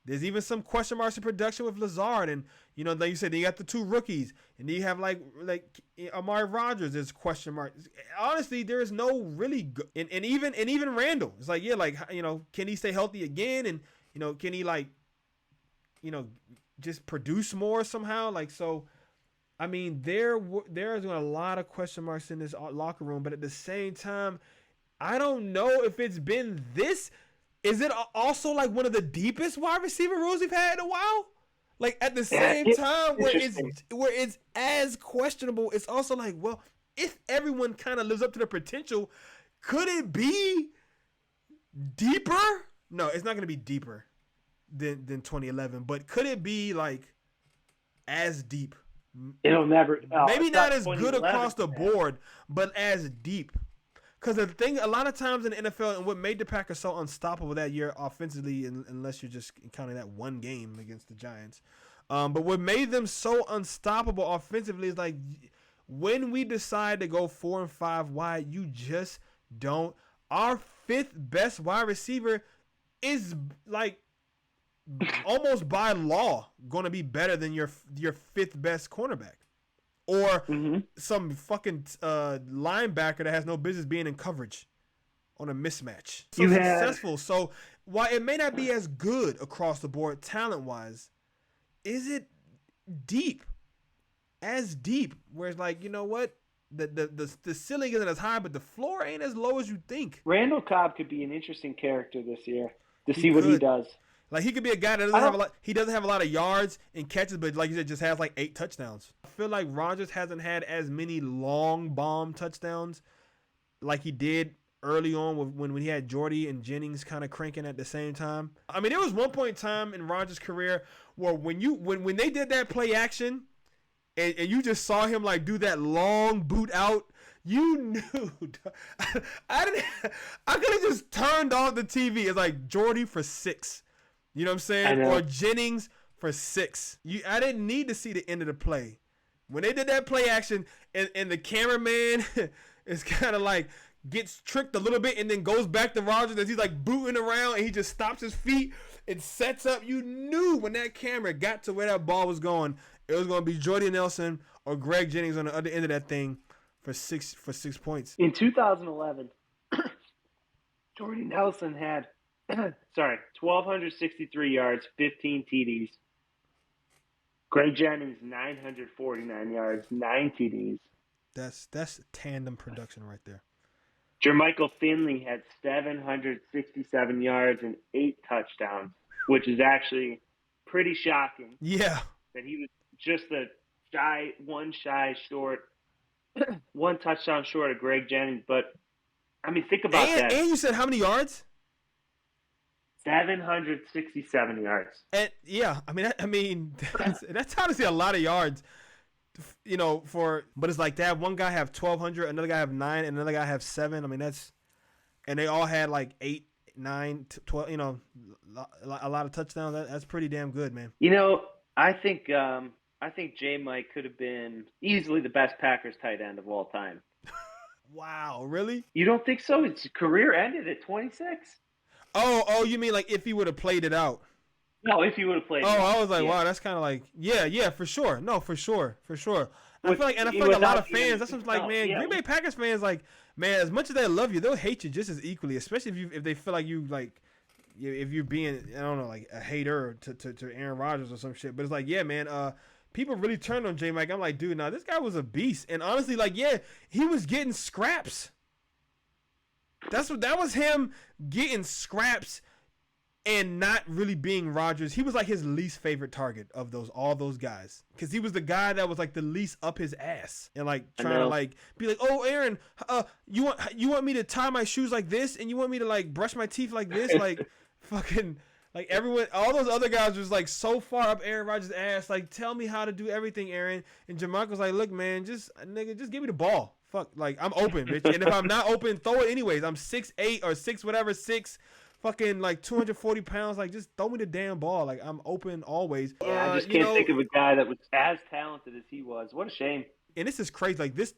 There's even some question marks in production with Lazard, and like you said, you got the 2 rookies, and then you have like Amari Rodgers. There's question marks. Honestly, there is no really good, and even Randall. It's like can he stay healthy again, and can he just produce more somehow? Like so, I mean, there's a lot of question marks in this locker room, but at the same time, I don't know if it's been this. Is it also like one of the deepest wide receiver rooms we've had in a while? Like at the same time where it's as questionable, it's also like, well, if everyone kind of lives up to their potential, could it be deeper? No, it's not going to be deeper than 2011, but could it be like as deep? It'll never. Maybe not as good across the board, but as deep. Because the thing, a lot of times in the NFL, and what made the Packers so unstoppable that year offensively, unless you're just counting that one game against the Giants, but what made them so unstoppable offensively is like when we decide to go 4 and 5 wide, you just don't. Our 5th best wide receiver is like almost by law going to be better than your 5th best cornerback. Or some fucking linebacker that has no business being in coverage on a mismatch. So successful. So while it may not be as good across the board talent-wise, is it deep? As deep? Where it's like, you know what? The ceiling isn't as high, but the floor ain't as low as you think. Randall Cobb could be an interesting character this year to see what he does. Like, he could be a guy that doesn't have a lot of yards and catches, but like you said, just has like 8 touchdowns. I feel like Rodgers hasn't had as many long bomb touchdowns like he did early on when he had Jordy and Jennings kind of cranking at the same time. I mean, there was one point in time in Rodgers' career where when they did that play action and you just saw him like do that long boot out, you knew. I could have just turned off the TV. It's like Jordy for 6. You know what I'm saying? Or Jennings for 6. I didn't need to see the end of the play. When they did that play action and the cameraman is kind of like gets tricked a little bit and then goes back to Rodgers as he's like booting around and he just stops his feet and sets up. You knew when that camera got to where that ball was going, it was going to be Jordy Nelson or Greg Jennings on the other end of that thing for 6 points. In 2011, Jordy Nelson had 1,263 yards, 15 TDs. Greg Jennings, 949 yards, 9 TDs. That's tandem production right there. Jermichael Finley had 767 yards and 8 touchdowns, which is actually pretty shocking. Yeah. That he was just one touchdown short of Greg Jennings. But, I mean, think about that. And you said how many yards? 767 yards. And yeah, I mean, that's honestly a lot of yards, you know. But it's like that. One guy have 1,200, another guy have 9, and another guy have 7. I mean, and they all had like 8, 9, 12. You know, a lot of touchdowns. That's pretty damn good, man. You know, I think J. Mike could have been easily the best Packers tight end of all time. Wow, really? You don't think so? His career ended at 26. Oh, you mean like if he would have played it out? No, if he would have played it out. I was like, wow, that's kind of like, yeah, for sure. No, for sure. I feel like a lot of fans, that's what's like, man, Green Bay Packers fans, like, man, as much as they love you, they'll hate you just as equally, especially if they feel like you, like, if you're being, I don't know, like a hater to Aaron Rodgers or some shit. But it's like, yeah, man, people really turned on J. Mike. I'm like, dude, nah, this guy was a beast. And honestly, like, yeah, he was getting scraps. That was him getting scraps and not really being Rodgers. He was like his least favorite target of all those guys, because he was the guy that was like the least up his ass and like trying to like be like, oh, Aaron, you want me to tie my shoes like this, and you want me to like brush my teeth like this, like fucking like everyone, all those other guys was like so far up Aaron Rodgers' ass, like, tell me how to do everything, Aaron. And Jermichael was like, look, man, just give me the ball. Fuck, like, I'm open, bitch. And if I'm not open, throw it anyways. I'm 6'8" or 6, fucking like 240 pounds. Like, just throw me the damn ball. Like, I'm open always. Yeah, I just can't think of a guy that was as talented as he was. What a shame. And this is crazy. Like, this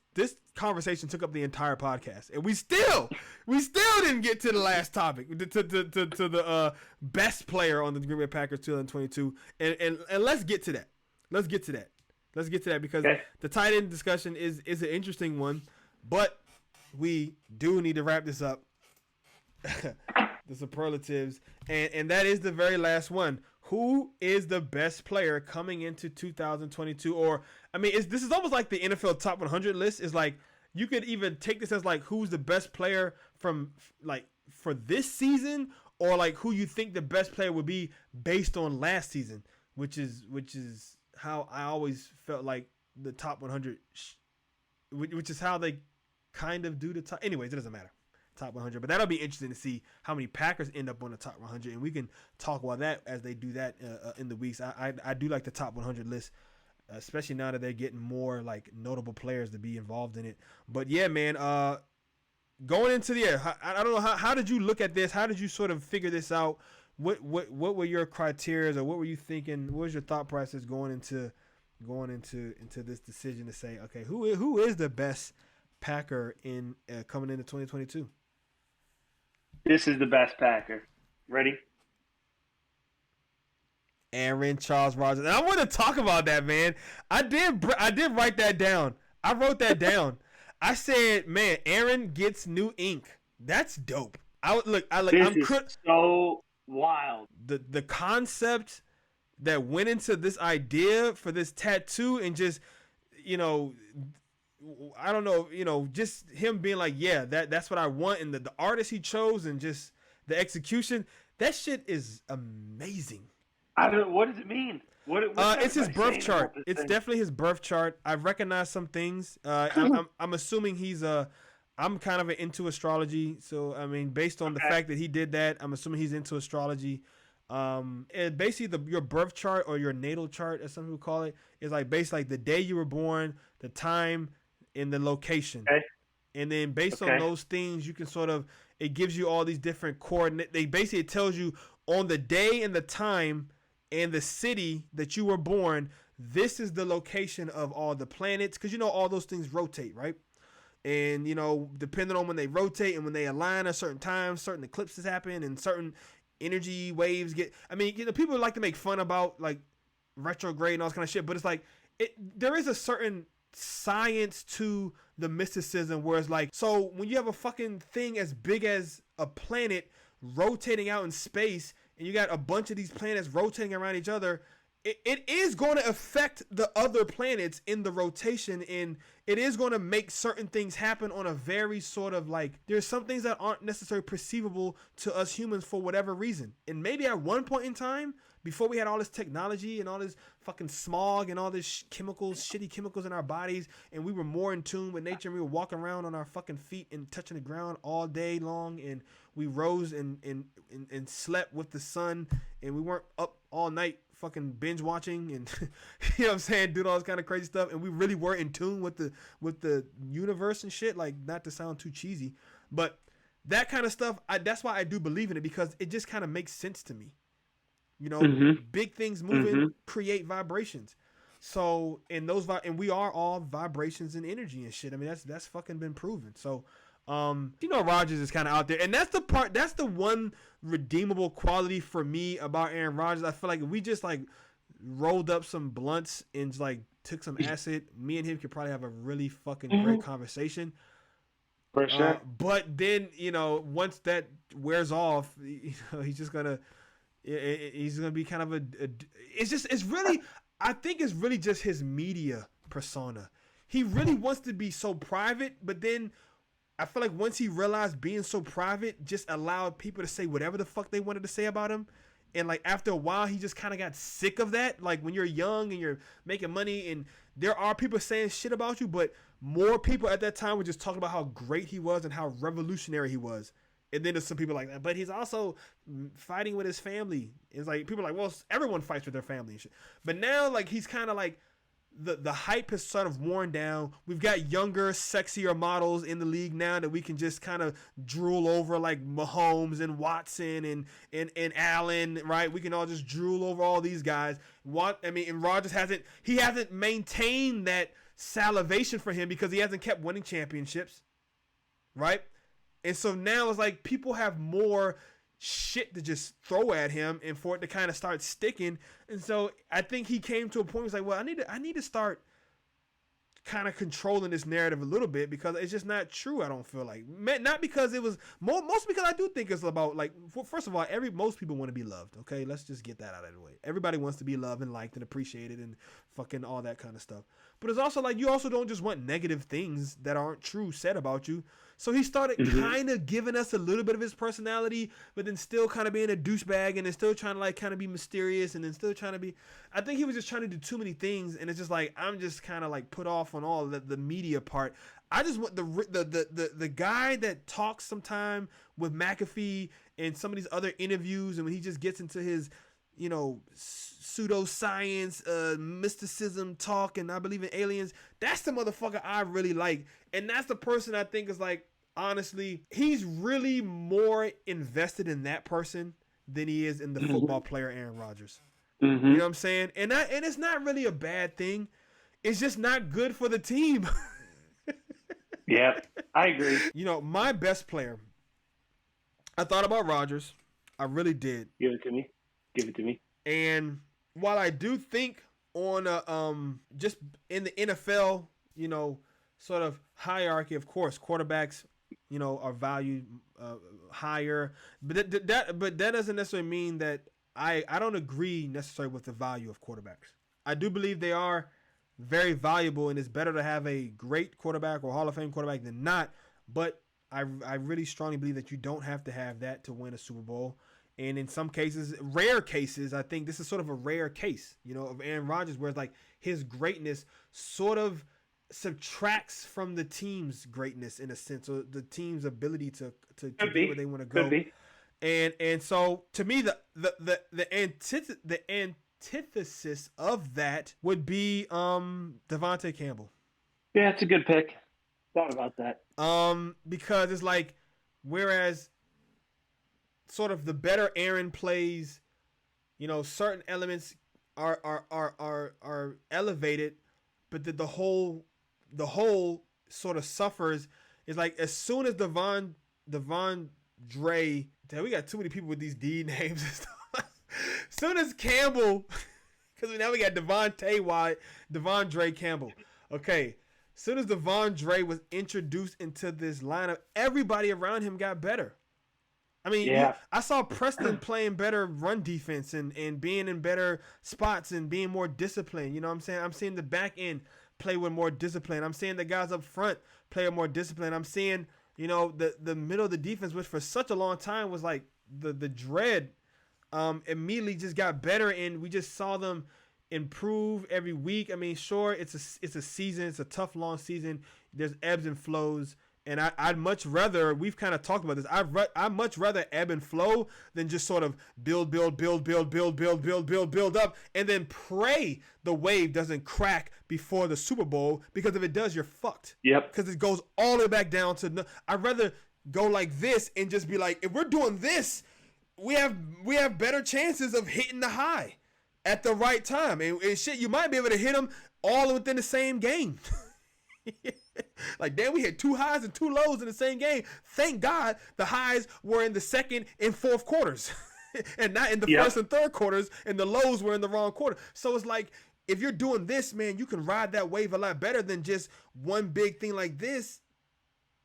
conversation took up the entire podcast, and we still didn't get to the last topic, to the best player on the Green Bay Packers 2022. And let's get to that. Let's get to that because the tight end discussion is an interesting one, but we do need to wrap this up. The superlatives, and that is the very last one. Who is the best player coming into 2022? Or, I mean, this is almost like the NFL Top 100 list. Is like, you could even take this as like, who's the best player from like for this season, or like who you think the best player would be based on last season, which is how I always felt like the Top 100, which is how they kind of do the top. Anyways, it doesn't matter. Top 100, but that'll be interesting to see how many Packers end up on the top 100, and we can talk about that as they do that in the weeks. I do like the top 100 list, especially now that they're getting more like notable players to be involved in it. But yeah, man, going into the year, I don't know how did you look at this? How did you sort of figure this out? What were your criteria, or what were you thinking? What was your thought process going into this decision to say, okay, who is the best Packer in coming into 2022? This is the best Packer. Ready? Aaron Charles Rodgers. And I want to talk about that, man. I did write that down. I wrote that down. I said, man, Aaron gets new ink. That's dope. I'm so wild. The concept that went into this idea for this tattoo, and just, you know, I don't know, you know, just him being like, yeah, that's what I want, and the artist he chose, and just the execution, that shit is amazing. I don't know, what does it mean? It's his birth chart. It's definitely his birth chart. I've recognized some things. I'm assuming he's a I'm kind of into astrology, so I mean, based on the fact that he did that, I'm assuming he's into astrology. And basically, your birth chart or your natal chart, as some people call it, is like basically like the day you were born, the time, and the location. Okay. And then based on those things, you can sort of, it gives you all these different coordinates. They basically, it tells you on the day and the time and the city that you were born, this is the location of all the planets, because all those things rotate, right? And depending on when they rotate and when they align at certain times, certain eclipses happen and certain energy waves get. I mean, people like to make fun about like retrograde and all this kind of shit, but it's like there is a certain science to the mysticism where it's like, so when you have a fucking thing as big as a planet rotating out in space and you got a bunch of these planets rotating around each other, it is going to affect the other planets in the rotation, and it is going to make certain things happen on a very sort of like, there's some things that aren't necessarily perceivable to us humans for whatever reason. And maybe at one point in time, before we had all this technology and all this fucking smog and all this shitty chemicals in our bodies, and we were more in tune with nature, and we were walking around on our fucking feet and touching the ground all day long, and we rose and slept with the sun, and we weren't up all night fucking binge watching and you know what I'm saying, doing all this kind of crazy stuff, and we really were in tune with the universe and shit, like, not to sound too cheesy, but that kind of stuff, that's why I do believe in it, because it just kind of makes sense to me. Big things moving create vibrations. So, and we are all vibrations and energy and shit. I mean, that's fucking been proven. So, Rodgers is kind of out there, and that's the one redeemable quality for me about Aaron Rodgers. I feel like if we just like rolled up some blunts and like took some acid, me and him could probably have a really fucking great conversation. For sure. But then, once that wears off, he's just gonna be kind of I think it's really just his media persona. He really wants to be so private, but then I feel like once he realized being so private just allowed people to say whatever the fuck they wanted to say about him. And like after a while, he just kind of got sick of that. Like when you're young and you're making money and there are people saying shit about you, but more people at that time were just talking about how great he was and how revolutionary he was. And then there's some people like that, but he's also fighting with his family. It's like, people are like, well, everyone fights with their family and shit. But now, like, he's kind of like, the hype has sort of worn down. We've got younger, sexier models in the league now that we can just kind of drool over, like Mahomes and Watson and Allen, right? We can all just drool over all these guys. And Rodgers hasn't maintained that salivation for him because he hasn't kept winning championships, right? And so now it's like people have more shit to just throw at him and for it to kind of start sticking. And so I think he came to a point where he's like, well, I need to start kind of controlling this narrative a little bit because it's just not true. I don't feel like, not because it was most because I do think it's about like, first of all, most people want to be loved. Okay. Let's just get that out of the way. Everybody wants to be loved and liked and appreciated and fucking all that kind of stuff. But it's also like, you also don't just want negative things that aren't true said about you. So he started kind of giving us a little bit of his personality, but then still kind of being a douchebag and then still trying to like kind of be mysterious and then still trying to be, I think he was just trying to do too many things. And it's just like, I'm just kind of like put off on all the media part. I just want the guy that talks sometime with McAfee and some of these other interviews. And when he just gets into his, pseudoscience, mysticism talk, and I believe in aliens. That's the motherfucker I really like. And that's the person I think is like, honestly, he's really more invested in that person than he is in the football player Aaron Rodgers. You know what I'm saying? And it's not really a bad thing. It's just not good for the team. Yeah, I agree. My best player, I thought about Rodgers. I really did. Give it to me. And while I do think on just in the NFL, sort of hierarchy, of course, quarterbacks, are valued higher, but that doesn't necessarily mean that I don't agree necessarily with the value of quarterbacks. I do believe they are very valuable, and it's better to have a great quarterback or Hall of Fame quarterback than not. But I really strongly believe that you don't have to have that to win a Super Bowl. And in some cases, rare cases, I think this is sort of a rare case, of Aaron Rodgers, where it's like his greatness sort of subtracts from the team's greatness in a sense, or the team's ability to Could get be. where they want to Could go. be. And so to me, the antithesis of that would be Devontae Campbell. Yeah, it's a good pick. Thought about that. Because it's like, whereas sort of the better Aaron plays, you know, certain elements are elevated, but the whole sort of suffers. It's like, as soon as Devon Dre, damn, we got too many people with these D names and stuff. As soon as Campbell, because now we got Devon Dre Campbell. Okay. As soon as Devon Dre was introduced into this lineup, everybody around him got better. I mean, yeah. I saw Preston playing better run defense and being in better spots and being more disciplined. You know what I'm saying? I'm seeing the back end play with more discipline. I'm seeing the guys up front play with more discipline. I'm seeing, you know, the middle of the defense, which for such a long time was like the dread, immediately just got better, and we just saw them improve every week. I mean, sure, it's a season. It's a tough, long season. There's ebbs and flows. And I'd much rather, we've kind of talked about this, I'd much rather ebb and flow than just sort of build up, and then pray the wave doesn't crack before the Super Bowl, because if it does, you're fucked. Yep. Because it goes all the way back down to, I'd rather go like this and just be like, if we're doing this, we have better chances of hitting the high at the right time. And shit, you might be able to hit them all within the same game. Like, damn, we had 2 highs and 2 lows in the same game. Thank God the highs were in the second and fourth quarters and not in the first and third quarters, and the lows were in the wrong quarter. So it's like, if you're doing this, man, you can ride that wave a lot better than just one big thing like this.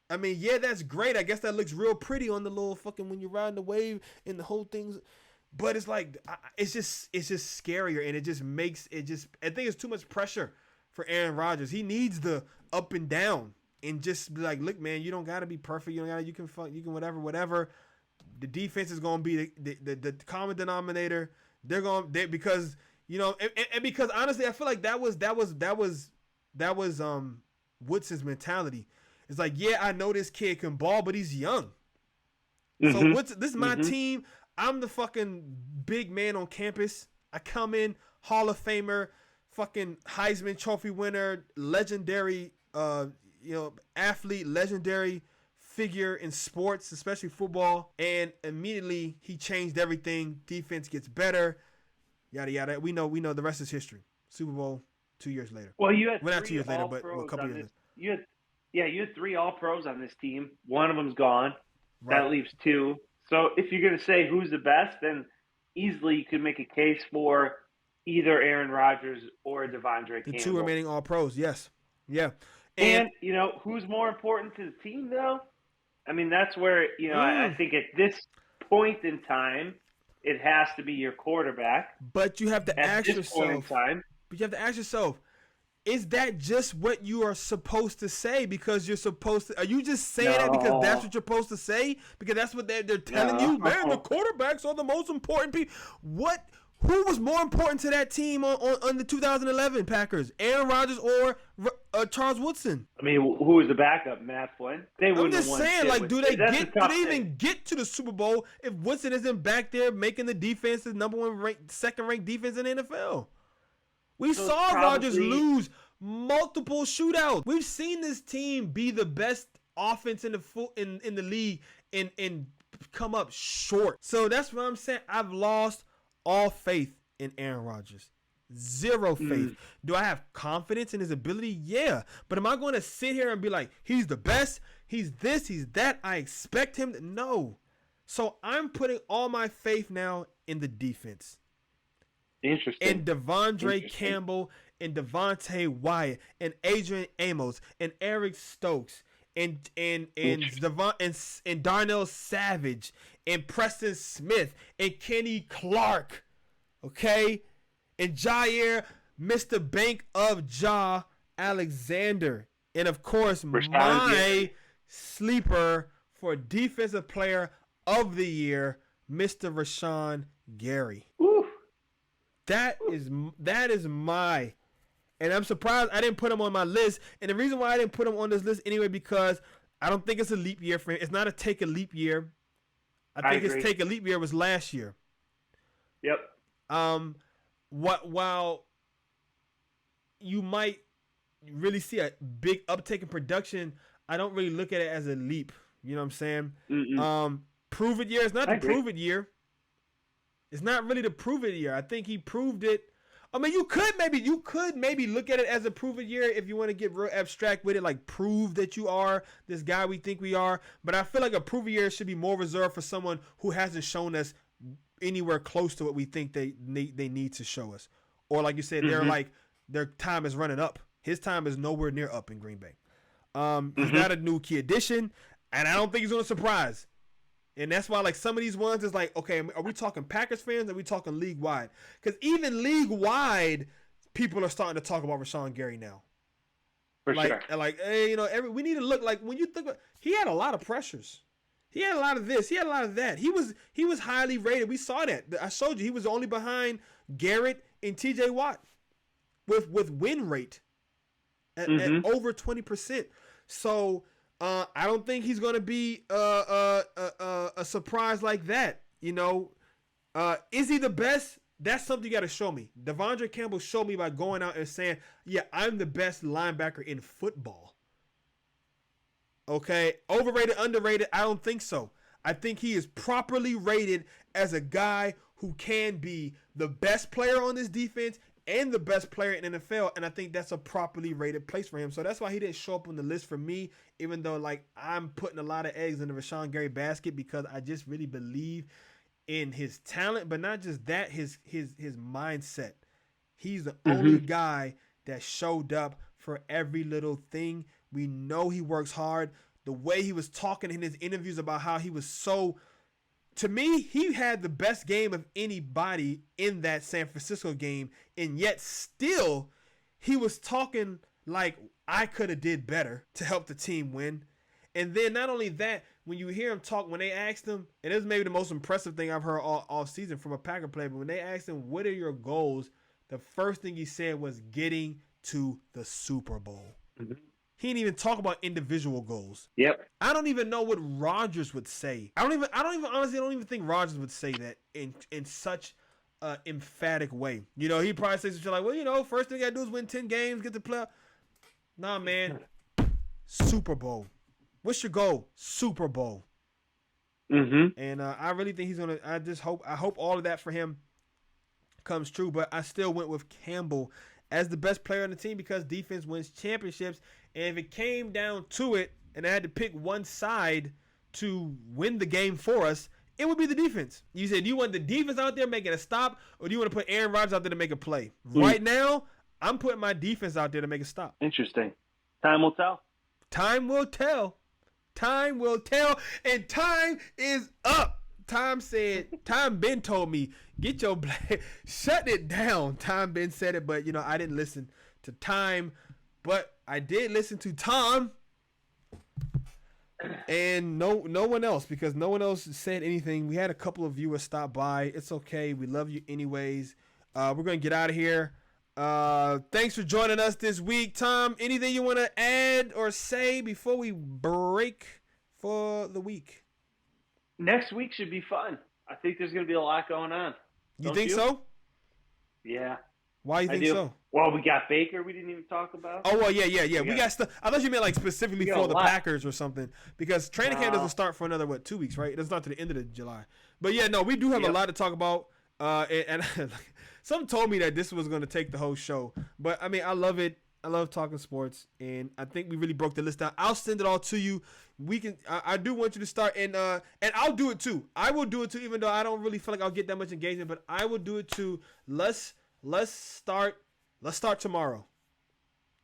I mean, yeah, that's great. I guess that looks real pretty on the little fucking, when you're riding the wave and the whole thing's, but it's like, it's just scarier, and I think it's too much pressure for Aaron Rodgers. He needs the up and down, and just be like, look, man, you don't got to be perfect. You can whatever. The defense is going to be the common denominator. Because, you know, and because honestly, I feel like that was Woodson's mentality. It's like, yeah, I know this kid can ball, but he's young. Mm-hmm. So this is my team. I'm the fucking big man on campus. I come in, Hall of Famer, fucking Heisman Trophy winner, legendary, athlete, legendary figure in sports, especially football. And immediately he changed everything. Defense gets better. Yada yada. We know the rest is history. Super Bowl 2 years later. Well, you had not 2 years later, but a couple years later. You had 3 All-Pros on this team. One of them's gone. Right. That leaves 2. So if you're going to say who's the best, then easily you could make a case for either Aaron Rodgers or Devon Dre Campbell. The 2 remaining All-Pros, yes. Yeah. And, you know, who's more important to the team, though? I mean, that's where, you know, I think at this point in time, it has to be your quarterback. But you have to ask yourself, is that just what you are supposed to say? Because you're supposed to – are you just saying that because that's what you're supposed to say? Because that's what they're telling you? Man, the quarterbacks are the most important people. Who was more important to that team on the 2011 Packers? Aaron Rodgers or Charles Woodson? I mean, who was the backup? Matt Flynn? I'm just saying, like, do they even get to the Super Bowl if Woodson isn't back there making the defense the number 1 second-ranked defense in the NFL? We saw Rodgers lose multiple shootouts. We've seen this team be the best offense in the league and come up short. So that's what I'm saying. I've lost all faith in Aaron Rodgers. Zero faith. Do I have confidence in his ability? Yeah. But am I going to sit here and be like, he's the best, he's this, he's that, I expect him to? No. So I'm putting all my faith now in the defense. Interesting. And Devon Dre Campbell and Devontae Wyatt and Adrian Amos and Eric Stokes and Darnell Savage and Preston Smith and Kenny Clark, okay, and Jair, Mr. Bank of Ja Alexander, and of course my sleeper for Defensive Player of the Year, Mr. Rashawn Gary. Ooh. That is my And I'm surprised I didn't put him on my list. And the reason why I didn't put him on this list anyway, because I don't think it's a leap year for him. It's not a take a leap year. I think his take a leap year was last year. Yep. While you might really see a big uptake in production, I don't really look at it as a leap. You know what I'm saying? Prove it year. It's not the prove it year. It's not really the prove it year. I think he proved it. I mean, you could maybe look at it as a prove it year if you want to get real abstract with it, like prove that you are this guy we think we are. But I feel like a prove it year should be more reserved for someone who hasn't shown us anywhere close to what we think they need to show us. Or like you said, they're like their time is running up. His time is nowhere near up in Green Bay. He's not a new key addition, and I don't think he's going to surprise. And that's why, like, some of these ones is like, okay, are we talking Packers fans or are we talking league-wide? Because even league-wide, people are starting to talk about Rashawn Gary now. For sure. Like, hey, we need to look like when you think about, he had a lot of pressures. He had a lot of this. He had a lot of that. He was highly rated. We saw that. I showed you. He was only behind Garrett and T.J. Watt with win rate at over 20%. So I don't think he's going to be a surprise like that. Is he the best? That's something you got to show me. Devondre Campbell showed me by going out and saying, yeah, I'm the best linebacker in football. Okay. Overrated, underrated? I don't think so. I think he is properly rated as a guy who can be the best player on this defense and the best player in the NFL, and I think that's a properly rated place for him. So that's why he didn't show up on the list for me, even though, like, I'm putting a lot of eggs in the Rashawn Gary basket because I just really believe in his talent, but not just that, his mindset. He's the only guy that showed up for every little thing. We know he works hard. The way he was talking in his interviews about how he was so... To me, he had the best game of anybody in that San Francisco game, and yet still he was talking like I could have did better to help the team win. And then not only that, when you hear him talk, when they asked him, and this is maybe the most impressive thing I've heard all season from a Packer player, but when they asked him, what are your goals, the first thing he said was getting to the Super Bowl. He didn't even talk about individual goals. Yep. I don't even know what Rodgers would say. I don't even think Rodgers would say that in such an emphatic way. He'd probably say something like, well, first thing I gotta do is win 10 games, get to play. Nah, man. Super Bowl. What's your goal? Super Bowl. And I really think he's gonna. I hope all of that for him comes true. But I still went with Campbell as the best player on the team because defense wins championships. And if it came down to it and I had to pick one side to win the game for us, it would be the defense. You said, do you want the defense out there making a stop, or do you want to put Aaron Rodgers out there to make a play? Right now, I'm putting my defense out there to make a stop. Interesting. Time will tell. Time will tell. Time will tell. And time is up. Time Ben told me, get your shut it down. Time Ben said it, but I didn't listen to Time, but I did listen to Tom and no one else, because no one else said anything. We had a couple of viewers stop by. It's okay. We love you anyways. We're going to get out of here. Thanks for joining us this week. Tom, anything you want to add or say before we break for the week? Next week should be fun. I think there's going to be a lot going on. You think so? Yeah. Why do you think so? Well, we got Baker we didn't even talk about. Oh, well, yeah. We got stuff. I thought you meant like specifically for the Packers or something, because training camp doesn't start for another, 2 weeks, right? It doesn't start to the end of July. But, yeah, no, we do have a lot to talk about. And some told me that this was going to take the whole show. But, I mean, I love it. I love talking sports, and I think we really broke the list down. I'll send it all to you. I do want you to start, and I'll do it too. I will do it too, even though I don't really feel like I'll get that much engagement, but I will do it too. Let's start tomorrow.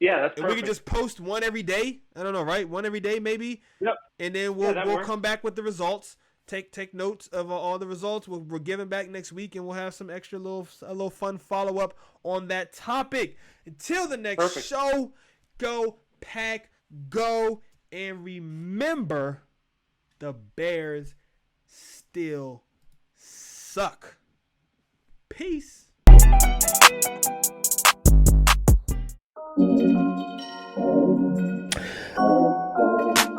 Yeah, that's perfect. And we can just post one every day. I don't know, right? One every day maybe. Yep. And then we'll come back with the results. Take notes of all the results. We're giving back next week, and we'll have some extra little fun follow up on that topic. Until the next show, go Pack, go, and remember, the Bears still suck. Peace.